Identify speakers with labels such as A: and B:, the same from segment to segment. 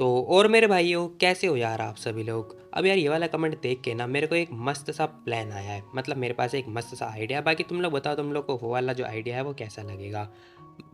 A: तो और मेरे भाइयों, कैसे हो यार आप सभी लोग। अब यार ये वाला कमेंट देख के ना मेरे को एक मस्त सा प्लान आया है। मतलब मेरे पास एक मस्त सा आइडिया है। बाकी तुम लोग बताओ, तुम लोग को वो वाला जो आइडिया है वो कैसा लगेगा।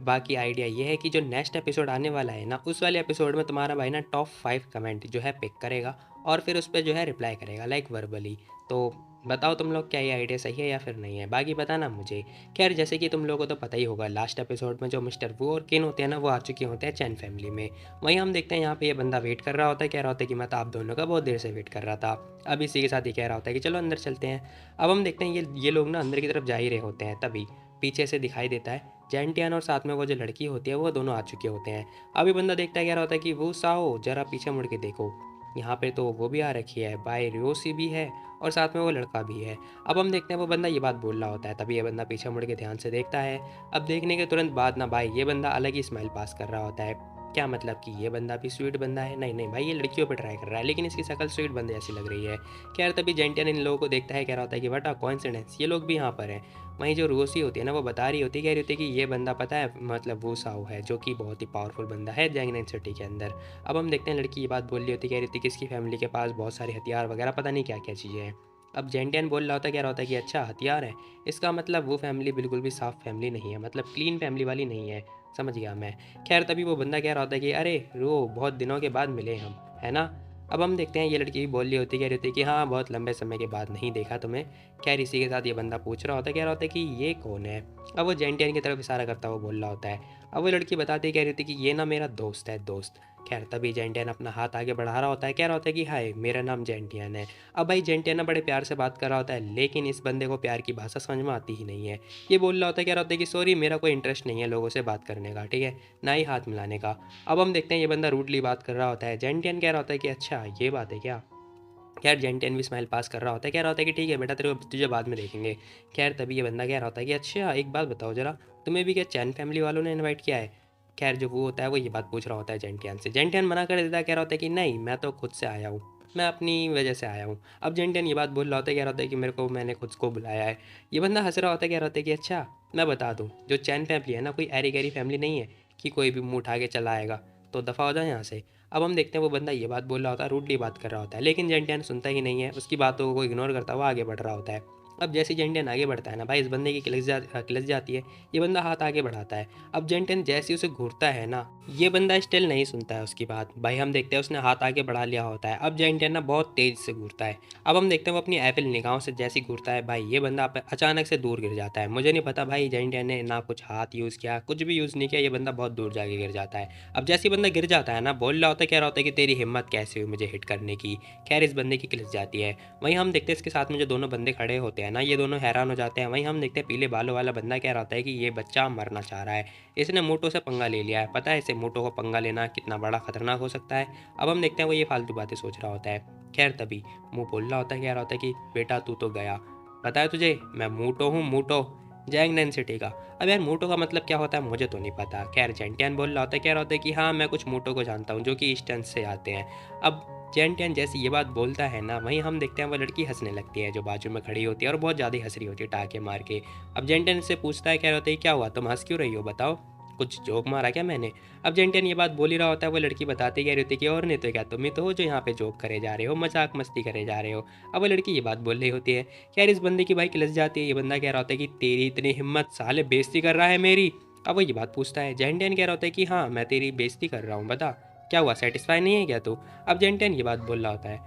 A: बाकी आइडिया ये है कि जो नेक्स्ट एपिसोड आने वाला है ना, उस वाले एपिसोड में तुम्हारा भाई ना टॉप 5 कमेंट जो है पिक करेगा और फिर उस पर जो है रिप्लाई करेगा लाइक वर्बली। तो बताओ तुम लोग, क्या ये आइडिया सही है या फिर नहीं है, बाकी बताना मुझे। खैर, जैसे कि तुम लोगों को तो पता ही होगा, लास्ट एपिसोड में जो मिस्टर वू और किन होते हैं ना, वो आ चुके होते हैं चैन फैमिली में। वहीं हम देखते हैं यहाँ पे ये बंदा वेट कर रहा होता है, कह रहा होता है कि मैं तो आप दोनों का बहुत देर से वेट कर रहा था। अब इसी के साथ ही कह रहा होता है कि चलो अंदर चलते हैं। अब हम देखते हैं ये लोग ना अंदर की तरफ जा ही रहे होते हैं, तभी पीछे से दिखाई देता है जेंटियान और साथ में वो जो लड़की होती है वो दोनों आ चुके होते हैं। अभी बंदा देखता है, कह रहा होता है कि वो साहो जरा पीछे मुड़ के देखो। यहाँ पे तो वो भी आ रखी है, बाय रियोसी भी है और साथ में वो लड़का भी है। अब हम देखते हैं वो बंदा ये बात बोल रहा होता है, तभी ये बंदा पीछे मुड़ के ध्यान से देखता है। अब देखने के तुरंत बाद ना भाई ये बंदा अलग ही स्माइल पास कर रहा होता है। क्या मतलब कि ये बंदा भी स्वीट बंदा है? नहीं नहीं भाई, ये लड़कियों पे ट्राई कर रहा है, लेकिन इसकी शक्ल स्वीट बंदे जैसी लग रही है। खैर, तभी जेंटियन इन लोगों को देखता है, कह रहा होता है कि बटा कॉइंसिडेंस, ये लोग भी यहाँ पर हैं। वहीं जो रूसी होती है ना, वो बता रही होती है, कह रही होती है कि ये बंदा पता है मतलब वो साउ है, जो कि बहुत ही पावरफुल बंदा है जैंगनाइन सिटी के अंदर। अब हम देखते हैं लड़की ये बात बोल रही होती है, कह रही होती है कि इसकी फैमिली के पास बहुत सारे हथियार वगैरह पता नहीं क्या क्या चीज़ें हैं। अब जेंटियन बोल रहा होता है, कह रहा होता है कि अच्छा हथियार है, इसका मतलब वो फैमिली बिल्कुल भी साफ फैमिली नहीं है, मतलब क्लीन फैमिली वाली नहीं है। समझ गया मैं। खैर, तभी वो बंदा कह रहा होता है कि अरे रो, बहुत दिनों के बाद मिले हम, है ना। अब हम देखते हैं ये लड़की भी बोल रही होती है, कह रही होती है कि हाँ बहुत लंबे समय के बाद नहीं देखा तुम्हें। खैर, इसी के साथ ये बंदा पूछ रहा होता है, कह रहा होता है कि ये कौन है। अब वो जेंटियन की तरफ इशारा करता हुआ बोल रहा होता है। अब वो लड़की बताती है, कह रही होती है कि ये ना मेरा दोस्त है, दोस्त। खैर, तभी जेंटियन अपना हाथ आगे बढ़ा रहा होता है, कह रहा होता है कि हाय मेरा नाम जेंटियन है। अब भाई जेंटियन ना बड़े प्यार से बात कर रहा होता है, लेकिन इस बंदे को प्यार की भाषा समझ में आती ही नहीं है। ये बोल रहा होता है, कह रहा होता है कि सॉरी मेरा कोई इंटरेस्ट नहीं है लोगों से बात करने का, ठीक है, ना ही हाथ मिलाने का। अब हम देखते हैं ये बंदा रूडली बात कर रहा होता है। जेंटियन कह रहा होता है कि अच्छा ये बात है क्या। खैर, जेंटियन भी स्माइल पास कर रहा होता है, कह रहा होता है कि ठीक है बेटा, तेरे को तुझे बाद में देखेंगे। खैर, तभी ये बंदा कह रहा होता है कि अच्छा एक बात बताओ जरा, तुम्हें भी क्या चैन फैमिली वालों ने इनवाइट किया है। खैर, जो वो होता है वो ये बात पूछ रहा होता है जेंटियन से। जेंटियन मना कर देता है, कह रहा होता है कि नहीं, मैं तो खुद से आया हूँ, मैं अपनी वजह से आया हूँ। अब जेंटियन ये बात बोल रहा होता है, कह रहा होता है कि मेरे को, मैंने खुद को बुलाया है। ये बंदा हंस रहा होता है, कह रहा होता है कि अच्छा मैं बता दूँ, जो चैन फैमिली है ना, कोई ऐरी गैरी फैमिली नहीं है कि कोई भी मुँह उठा के चला आएगा, तो दफ़ा हो जाए यहाँ से। अब हम देखते हैं वो बंदा ये बात बोल रहा होता है, रूडली बात कर रहा होता है, लेकिन जेंटियन सुनता ही नहीं है, उसकी बातों को इग्नोर करता हुआ आगे बढ़ रहा होता है। अब जैसे जेंटियन आगे बढ़ता है ना भाई, इस बंदे की किलस जाती है। ये बंदा हाथ आगे बढ़ाता है। अब जेंटियन जैसे ही उसे घूरता है ना, ये बंदा स्टिल नहीं सुनता है उसकी बात। भाई हम देखते हैं उसने हाथ आगे बढ़ा लिया होता है। अब जेंटियन ना बहुत तेज से घूरता है। अब हम देखते हैं वो अपनी एपिल निगाहों से जैसे ही घूरता है, भाई ये बंदा अचानक से दूर गिर जाता है। मुझे नहीं पता भाई, जेंटियन ने ना कुछ हाथ यूज़ किया, कुछ भी यूज़ नहीं किया, ये बंदा बहुत दूर जाके गिर जाता है। अब जैसे ही बंदा गिर जाता है ना, बोल रहा होता है, कह रहा होता है कि तेरी हिम्मत कैसे हुई मुझे हिट करने की। खैर, इस बंदे की किलिस जाती है। वहीं हम देखते हैं इसके साथ में जो दोनों बंदे खड़े होते हैं ना, ये दोनों हैरान हो जाते हैं। वहीं हम देखते हैं पीले बालों वाला बंदा कह रहा होता है कि ये बच्चा मरना चाह रहा है, इसने मोटो से पंगा ले लिया है। पता है इसे मोटो को पंगा लेना कितना बड़ा खतरनाक हो सकता है। अब हम देखते हैं वो ये फालतू बातें सोच रहा होता है। खैर, तभी मुंह बोल रहा होता है, कह रहा होता है कि बेटा तू तो गया, पता है तुझे मैं मूटो हूँ, मूटो, जैंगनन सिटी का। अब यार मूटो का मतलब क्या होता है मुझे तो नहीं पता। खैर, जेंटियन बोल रहा होता है, कह रहा होता है कि हाँ मैं कुछ मूटो को जानता हूँ जो कि ईस्टर्न से आते हैं। अब जेंटियन जैसे ये बात बोलता है ना, वहीं हम देखते हैं वो लड़की हंसने लगती है जो बाजू में खड़ी होती है, और बहुत ज़्यादा हंस रही होती है टाके मार के। अब जेंटियन से पूछता है, कह रहा होता है क्या हुआ, तुम हंस क्यों रही हो, बताओ, कुछ जोक मारा क्या मैंने। अब जेंटियन ये बात बोल ही रहा होता है, वो लड़की बताती कह रही होती है कि और नहीं तो क्या, तुम ही तो हो जो यहाँ पे जोक करे जा रहे हो, मजाक मस्ती करे जा रहे हो। अब वो लड़की ये बात बोल रही होती है। खैर, इस बंदे की भाई किलस जाती है। ये बंदा कह रहा होता है कि तेरी इतनी हिम्मत, साले बेइज्जती कर रहा है मेरी। अब वो ये बात पूछता है। जेंटियन कह रहा होता है कि हाँ मैं तेरी बेइज्जती कर रहा हूँ, बता क्या हुआ, सेटिस्फाई नहीं है क्या तू। अब जेंटियन ये बात बोल रहा होता है।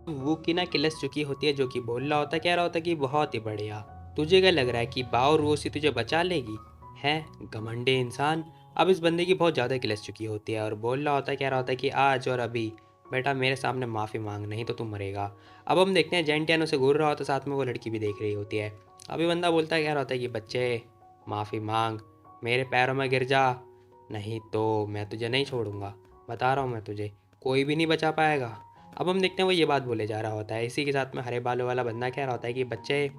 A: वो की ना किलस चुकी होती है, जो कि बोल रहा होता है, कह रहा होता है कि बहुत ही बढ़िया, तुझे क्या लग रहा है कि बाव रोसी तुझे बचा लेगी, है घमंडे इंसान। अब इस बंदे की बहुत ज़्यादा किलस चुकी होती है और बोल रहा होता है, कह रहा होता है कि आज और अभी बेटा मेरे सामने माफ़ी मांग, नहीं तो तू मरेगा। अब हम देखते हैं जेंटियन उसे घूर रहा होता है, साथ में वो लड़की भी देख रही होती है। अभी बंदा बोलता है, कह रहा होता है कि बच्चे माफ़ी मांग, मेरे पैरों में गिर जा, नहीं तो मैं तुझे नहीं छोड़ूंगा, बता रहा हूँ मैं तुझे, कोई भी नहीं बचा पाएगा। अब हम देखते हैं वो ये बात बोले जा रहा होता है। इसी के साथ में हरे बालों वाला बंदा कह रहा होता है कि बच्चे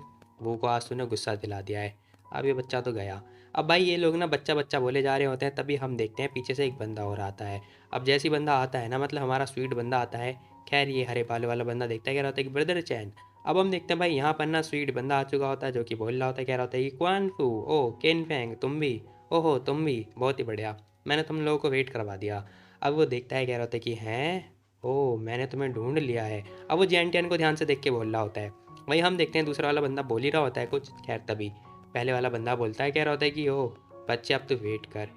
A: वो को आज तूने गुस्सा दिला दिया है, अब ये बच्चा तो गया। अब भाई ये लोग ना बच्चा बच्चा बोले जा रहे होते हैं, तभी हम देखते हैं पीछे से एक बंदा और आता है। अब जैसे ही बंदा आता है ना, मतलब हमारा स्वीट बंदा आता है। खैर, ये हरे बालों वाला बंदा देखता है, कह रहा होता है कि ब्रदर चैन। अब हम देखते हैं भाई यहाँ पर ना स्वीट बंदा आ चुका होता है, जो कि बोल रहा होता है, कह रहा होता है कि क्वान फू, ओ केन फैंग तुम भी, ओहो तुम भी, बहुत ही बढ़िया, मैंने तुम लोगों को वेट करवा दिया। अब वो देखता है, कह रहा होता है कि हैं, ओह मैंने तुम्हें ढूंढ लिया है। अब वो जेंटियन को ध्यान से देख के बोल रहा होता है। वहीं हम देखते हैं दूसरा वाला बंदा बोल ही रहा होता है कुछ, खैर तभी पहले वाला बंदा बोलता है, कह रहा होता है कि ओह बच्चे अब तो वेट कर,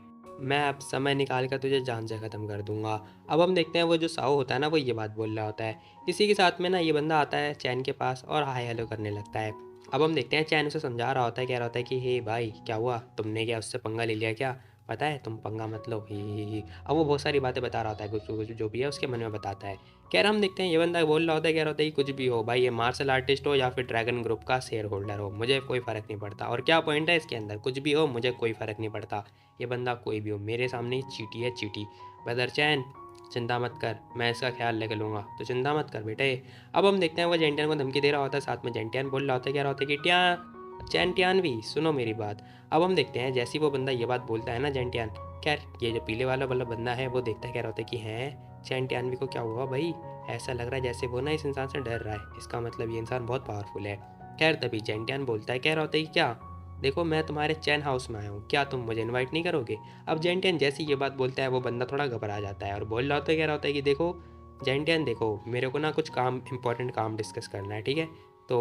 A: मैं अब समय निकाल कर तुझे जान से ख़त्म कर दूंगा। अब हम देखते हैं वो जो साओ होता है ना, वो ये बात बोल रहा होता है। इसी के साथ में ना ये बंदा आता है चैन के पास और हाय हेलो करने लगता है। अब हम देखते हैं चैन उसे समझा रहा होता है, कह रहा होता है कि हे भाई क्या हुआ, तुमने क्या उससे पंगा ले लिया क्या, पता है तुम पंगा मत लो ही। अब वो बहुत सारी बातें बता रहा होता है, कुछ कुछ जो भी है उसके मन में बताता है। कह रहा हम देखते हैं ये बंदा बोल रहा होता है, कह रहा होता है कि कुछ भी हो भाई, ये मार्शल आर्टिस्ट हो या फिर ड्रैगन ग्रुप का शेयर होल्डर हो, मुझे कोई फ़र्क नहीं पड़ता। और क्या पॉइंट है इसके अंदर, कुछ भी हो मुझे कोई फ़र्क नहीं पड़ता, ये बंदा कोई भी हो मेरे सामने चीटी है चीटी। ब्रदर चैन चिंता मत कर, मैं इसका ख्याल लेके लूँगा, तो चिंता मत कर बेटे। अब हम देखते हैं वो जेंटियन को धमकी दे रहा होता है, साथ में जेंटियन बोल रहा होता है, कह रहा होता है कि चैन टियानवी सुनो मेरी बात। अब हम देखते हैं जैसे ही वो बंदा ये बात बोलता है ना जेंटियन, खैर ये जो पीले वाला वाला बंदा है वो देखता है, कह रहा होता है कि हैं चैन टियानवी को क्या हुआ भाई, ऐसा लग रहा है जैसे वो ना इस इंसान से डर रहा है, इसका मतलब ये इंसान बहुत पावरफुल है। खैर तभी जेंटियन बोलता है, कह रहा होता है कि क्या, देखो मैं तुम्हारे चैन हाउस में आया हूँ, क्या तुम मुझे इनवाइट नहीं करोगे। अब जेंटियन जैसे ही ये बात बोलता है वो बंदा थोड़ा घबरा जाता है और बोल रहा होता है, कह रहा होता है कि देखो जेंटियन देखो मेरे को ना कुछ काम इंपॉर्टेंट काम डिस्कस करना है, ठीक है। तो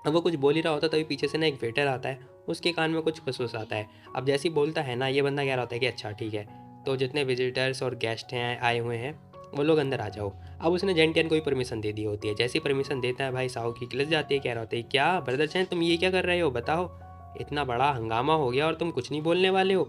A: अब वो कुछ बोल ही रहा होता है तभी पीछे से ना एक वेटर आता है, उसके कान में कुछ फुसफुस आता है। अब जैसे ही बोलता है ना ये बंदा कह रहा होता है कि अच्छा ठीक है, तो जितने विजिटर्स और गेस्ट हैं आए हुए हैं वो लोग अंदर आ जाओ। अब उसने जेंटियन को ही परमिशन दे दी होती है। जैसे ही परमिशन देता है भाई साहू की गिलस जाती है, कह रहा होता है क्या ब्रदर चैन तुम ये क्या कर रहे हो बताओ, इतना बड़ा हंगामा हो गया और तुम कुछ नहीं बोलने वाले हो।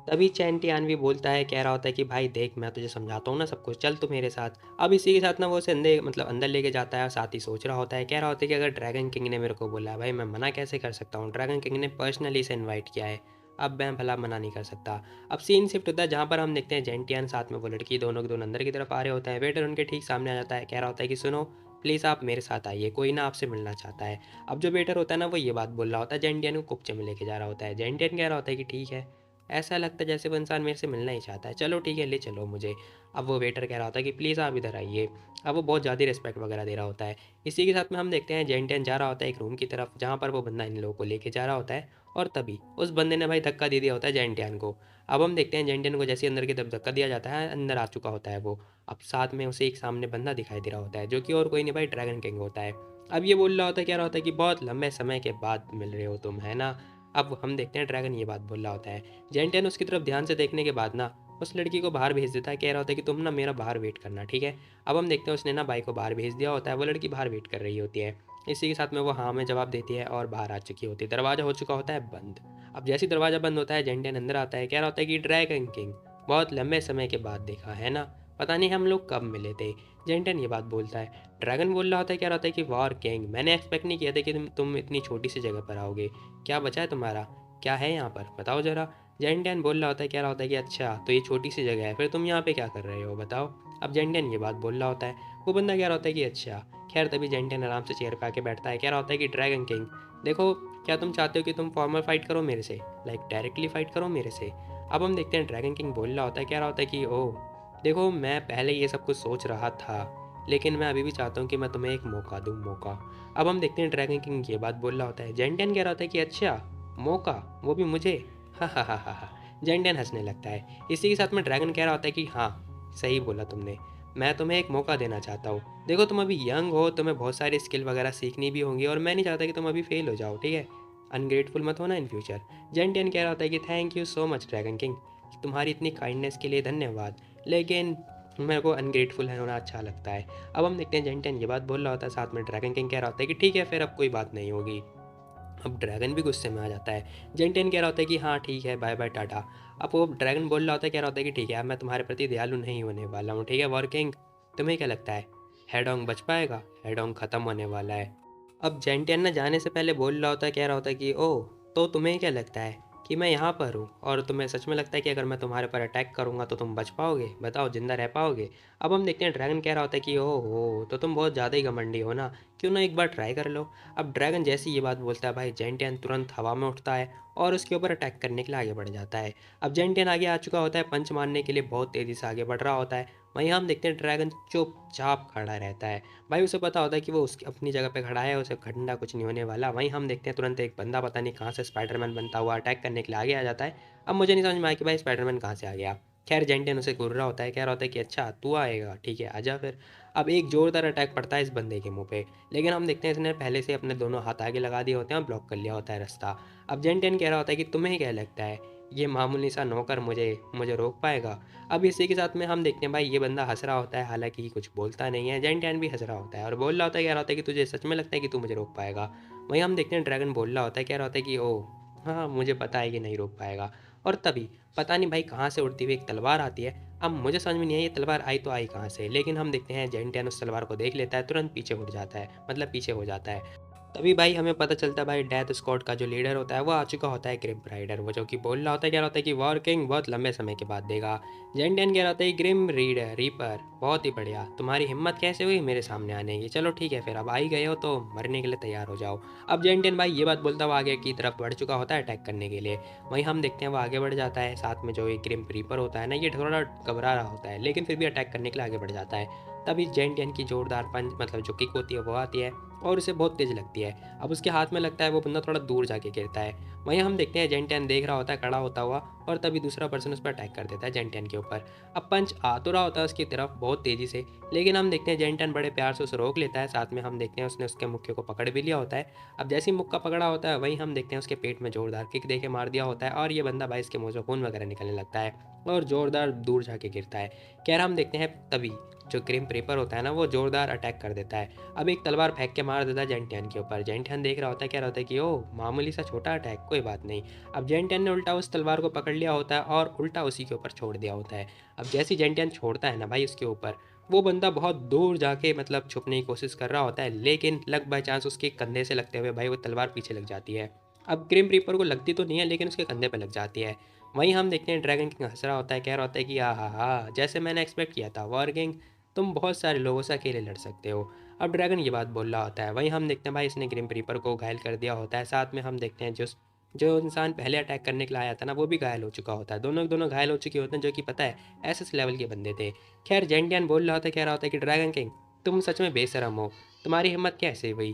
A: तभी चैन भी बोलता है, कह रहा होता है कि भाई देख मैं तुझे समझाता हूँ ना सब कुछ, चल तू मेरे साथ। अब इसी के साथ ना वो उसे अंदर मतलब अंदर लेके जाता है और साथ ही सोच रहा होता है, कह रहा होता है कि अगर ड्रैगन किंग ने मेरे को बोला है भाई मैं मना कैसे कर सकता हूँ, ड्रैगन किंग ने पर्सनली इसे इन्वाइट किया है, अब मैं भला मना नहीं कर सकता। अब सीन शिफ्ट होता है जहाँ पर हम देखते हैं जेंटियान साथ में वो लड़की दोनों के दोनों अंदर की तरफ आ रहे होते हैं। वेटर उनके ठीक सामने आ जाता है, कह रहा होता है कि सुनो प्लीज़ आप मेरे साथ आइए, कोई ना आपसे मिलना चाहता है। अब जो वेटर होता है ना वो ये बात बोल रहा होता है, जेंटियन को कुपचे में लेके जा रहा होता है। जेंटियन कह रहा होता है कि ठीक है, ऐसा लगता है जैसे वो इंसान मेरे से मिलना ही चाहता है, चलो ठीक है ले चलो मुझे। अब वो वेटर कह रहा होता है कि प्लीज़ आप इधर आइए। अब वो बहुत ज़्यादा रिस्पेक्ट वगैरह दे रहा होता है। इसी के साथ में हम देखते हैं जेंटियन जा रहा होता है एक रूम की तरफ जहाँ पर वो बंदा इन लोगों को लेके जा रहा होता है, और तभी उस बंदे ने भाई धक्का दे दिया होता है जेंटियन को। अब हम देखते हैं जेंटियन को जैसे अंदर की तरफ धक्का दिया जाता है, अंदर आ चुका होता है वो। अब साथ में उसे एक सामने बंदा दिखाई दे रहा होता है जो कि और कोई नहीं भाई ड्रैगन किंग होता है। अब ये बोल रहा होता है, कह रहा होता है कि बहुत लंबे समय के बाद मिल रहे हो तुम, है ना। अब हम देखते हैं ड्रैगन ये बात बोल रहा होता है। जेंटियन उसकी तरफ ध्यान से देखने के बाद ना उस लड़की को बाहर भेज देता है, कह रहा होता है कि तुम ना मेरा बाहर वेट करना, ठीक है। अब हम देखते हैं उसने ना भाई को बाहर भेज दिया होता है, वो लड़की बाहर वेट कर रही होती है। इसी के साथ में वो हाँ में जवाब देती है और बाहर आ चुकी होती है। दरवाज़ा हो चुका होता है बंद। अब जैसे ही दरवाज़ा बंद होता है जेंटियन अंदर आता है, कह रहा होता है कि ड्रैगन किंग बहुत लंबे समय के बाद देखा है ना, पता नहीं हम लोग कब मिले थे। जेंटियन ये बात बोलता है। ड्रैगन बोल रहा होता है, कह रहा होता है कि वॉर किंग मैंने एक्सपेक्ट नहीं किया था कि तुम इतनी छोटी सी जगह पर आओगे, क्या बचा है तुम्हारा, क्या है यहाँ पर बताओ ज़रा। जेंटियन बोल रहा होता है, कह रहा होता है कि अच्छा तो ये छोटी सी जगह है, फिर तुम यहाँ पे क्या कर रहे हो बताओ। अब जेंटियन ये बात बोल रहा होता है। वो बंदा कह रहा होता है कि अच्छा। खैर तभी जेंटियन आराम से चेयर पे आके बैठता है, कह रहा होता है कि ड्रैगन किंग देखो, क्या तुम चाहते हो कि तुम फॉर्मल फाइट करो मेरे से, लाइक डायरेक्टली फाइट करो मेरे से। अब हम देखते हैं ड्रैगन किंग बोल रहा होता है, कह रहा होता है कि ओह देखो मैं पहले ये सब कुछ सोच रहा था, लेकिन मैं अभी भी चाहता हूँ कि मैं तुम्हें एक मौका दूँ, मौका। अब हम देखते हैं ड्रैगन किंग ये बात बोल रहा होता है। जेंटियन कह रहा होता है कि अच्छा मौका, वो भी मुझे, हा हा हा हा हा। जेंटियन हंसने लगता है। इसी के साथ में ड्रैगन कह रहा होता है कि हाँ सही बोला तुमने, मैं तुम्हें एक मौका देना चाहता हूँ। देखो तुम अभी यंग हो, तुम्हें बहुत सारी स्किल वगैरह सीखनी भी होंगी और मैं नहीं चाहता कि तुम अभी फेल हो जाओ, ठीक है। अनग्रेटफुल मत होना इन फ्यूचर। जेंटियन कह रहा होता है कि thank you so much dragon king, तुम्हारी इतनी काइंडनेस के लिए धन्यवाद, लेकिन मेरे को अनग्रेटफुल है होना अच्छा लगता है। अब हम देखते हैं जेंटियन ये बात बोल रहा होता है, साथ में ड्रैगन किंग कह रहा होता है कि ठीक है फिर अब कोई बात नहीं होगी। अब ड्रैगन भी गुस्से में आ जाता है। जेंटियन कह रहा होता है कि हाँ ठीक है बाय बाय टाटा। अब वो ड्रैगन बोल रहा होता है, कह रहा होता है कि ठीक है अब मैं तुम्हारे प्रति दयालु नहीं होने वाला हूँ, ठीक है वॉर किंग। तुम्हें क्या लगता है हेडोंग बच पाएगा, हेडोंग ख़त्म होने वाला है। अब जेंटियन ना जाने से पहले बोल रहा होता है, कह रहा होता है कि ओह तो तुम्हें क्या लगता है कि मैं यहाँ पर हूँ, और तुम्हें सच में लगता है कि अगर मैं तुम्हारे पर अटैक करूँगा तो तुम बच पाओगे, बताओ जिंदा रह पाओगे। अब हम देखते हैं ड्रैगन कह रहा होता है कि ओह हो तो तुम बहुत ज़्यादा ही घमंडी हो ना, क्यों ना एक बार ट्राई कर लो। अब ड्रैगन जैसी ये बात बोलता है भाई जेंटियन तुरंत हवा में उठता है और उसके ऊपर अटैक करने के लिए आगे बढ़ जाता है। अब जेंटियन आगे आ चुका होता है, पंच मारने के लिए बहुत तेज़ी से आगे बढ़ रहा होता है। वहीं हम देखते हैं ड्रैगन चुपचाप खड़ा रहता है। भाई उसे पता होता है कि वो उसकी अपनी जगह पे खड़ा है, उसे ठंडा कुछ नहीं होने वाला। वहीं हम देखते हैं तुरंत एक बंदा पता नहीं कहाँ से स्पाइडरमैन बनता हुआ अटैक करने के लिए आगे आ जाता है। अब मुझे नहीं समझ में आया कि भाई स्पाइडरमैन कहाँ से आ गया। खैर जेंटियन उसे घूर रहा होता है, कह रहा होता है कि अच्छा तू आएगा, ठीक है आजा फिर। अब एक ज़ोरदार अटैक पड़ता है इस बंदे के मुंह पे, लेकिन हम देखते हैं इसने पहले से अपने दोनों हाथ आगे लगा दिए होते हैं और ब्लॉक कर लिया होता है रास्ता। अब जेंटियन कह रहा होता है कि तुम्हें क्या लगता है ये मामूली सा नौकर मुझे मुझे रोक पाएगा। अब इसी के साथ में हम देखते हैं भाई ये बंदा हंस रहा होता है, हालांकि कुछ बोलता नहीं है। जेंटियन भी हंस रहा होता है और बोल रहा होता है, कह रहा होता है कि तुझे सच में लगता है कि तू मुझे रोक पाएगा। वहीं हम देखते हैं ड्रैगन बोल रहा होता है, कह रहा होता है कि ओह हाँ मुझे पता है कि नहीं रोक पाएगा। और तभी पता नहीं भाई कहाँ से उड़ती हुई एक तलवार आती है। अब मुझे समझ में नहीं आई ये तलवार आई तो आई कहाँ से, लेकिन हम देखते हैं जेंटियन उस तलवार को देख लेता है, तुरंत पीछे उड़ जाता है, मतलब पीछे हो जाता है। तभी भाई हमें पता चलता है भाई डेथ स्क्वाड का जो लीडर होता है वो आ चुका होता है ग्रिम राइडर, वो जो कि बोल रहा होता है, कह रहा होता है कि वॉर किंग बहुत लंबे समय के बाद देगा। जेंटियन कह रहा होता है ग्रिम रीडर रीपर बहुत ही बढ़िया, तुम्हारी हिम्मत कैसे हुई मेरे सामने आने की, चलो ठीक है फिर अब आ ही गए हो तो मरने के लिए तैयार हो जाओ। अब जेंटियन भाई ये बात बोलता हुआ आगे की तरफ बढ़ चुका होता है अटैक करने के लिए। वहीं हम देखते हैं वो आगे बढ़ जाता है, साथ में जो ये ग्रिम रीपर होता है ना ये थोड़ा घबरा रहा होता है, लेकिन फिर भी अटैक करने के लिए आगे बढ़ जाता है। तभी जेंटियन की जोरदार पंच मतलब जो किक होती है वो आती है और उसे बहुत तेज लगती है। अब उसके हाथ में लगता है वो बंदा थोड़ा दूर जाके गिरता है। वहीं हम देखते हैं जेंटियन देख रहा होता है खड़ा होता हुआ, और तभी दूसरा पर्सन उस पर अटैक कर देता है जेंटियन के ऊपर। अब पंच आ तो रहा होता है उसकी तरफ बहुत तेजी से, लेकिन हम देखते हैं जेंटियन बड़े प्यार से उसे रोक लेता है, साथ में हम देखते हैं उसने उसके मुक्के को पकड़ भी लिया होता है। अब जैसे ही मुक्का पकड़ा होता है वहीं हम देखते हैं उसके पेट में जोरदार किक देके मार दिया होता है, और ये बंदा भाई इसके मुंह से खून वगैरह निकलने लगता है और जोरदार दूर जाके गिरता है। खैर हम देखते हैं तभी जो ग्रिम रीपर होता है ना वो जोरदार अटैक कर देता है। अब एक तलवार फेंक के मार देता है जेंटियन के ऊपर। जेंटियन देख रहा होता है, कह रहा होता है कि ओ मामूली सा छोटा अटैक, कोई बात नहीं। अब जेंटियन ने उल्टा उस तलवार को पकड़ लिया होता है और उल्टा उसी के ऊपर छोड़ दिया होता है। अब जैसे ही जेंटियन छोड़ता है ना भाई उसके ऊपर, वो बंदा बहुत दूर जाके मतलब छुपने की कोशिश कर रहा होता है, लेकिन लक बाय चांस उसके कंधे से लगते हुए भाई वो तलवार पीछे लग जाती है। अब ग्रिम रीपर को लगती तो नहीं है, लेकिन उसके कंधे पर लग जाती है। वहीं हम देखते हैं ड्रैगन किंग हंस रहा होता है, कह रहा होता है कि हा जैसे मैंने एक्सपेक्ट किया था वॉर किंग, तुम बहुत सारे लोगों से अकेले लड़ सकते हो। अब ड्रैगन ये बात बोल रहा होता है, वहीं हम देखते हैं भाई इसने ग्रिम रीपर को घायल कर दिया होता है, साथ में हम देखते हैं जो जो इंसान पहले अटैक करने के लिए आया था ना वो भी घायल हो चुका होता है, दोनों के दोनों घायल हो चुके होते हैं, जो कि पता है एसएस लेवल के बंदे थे। खैर जेंटियन बोल रहा होता है, कह रहा होता है कि ड्रैगन किंग तुम सच में बेशरम हो, तुम्हारी हिम्मत कैसे हुई,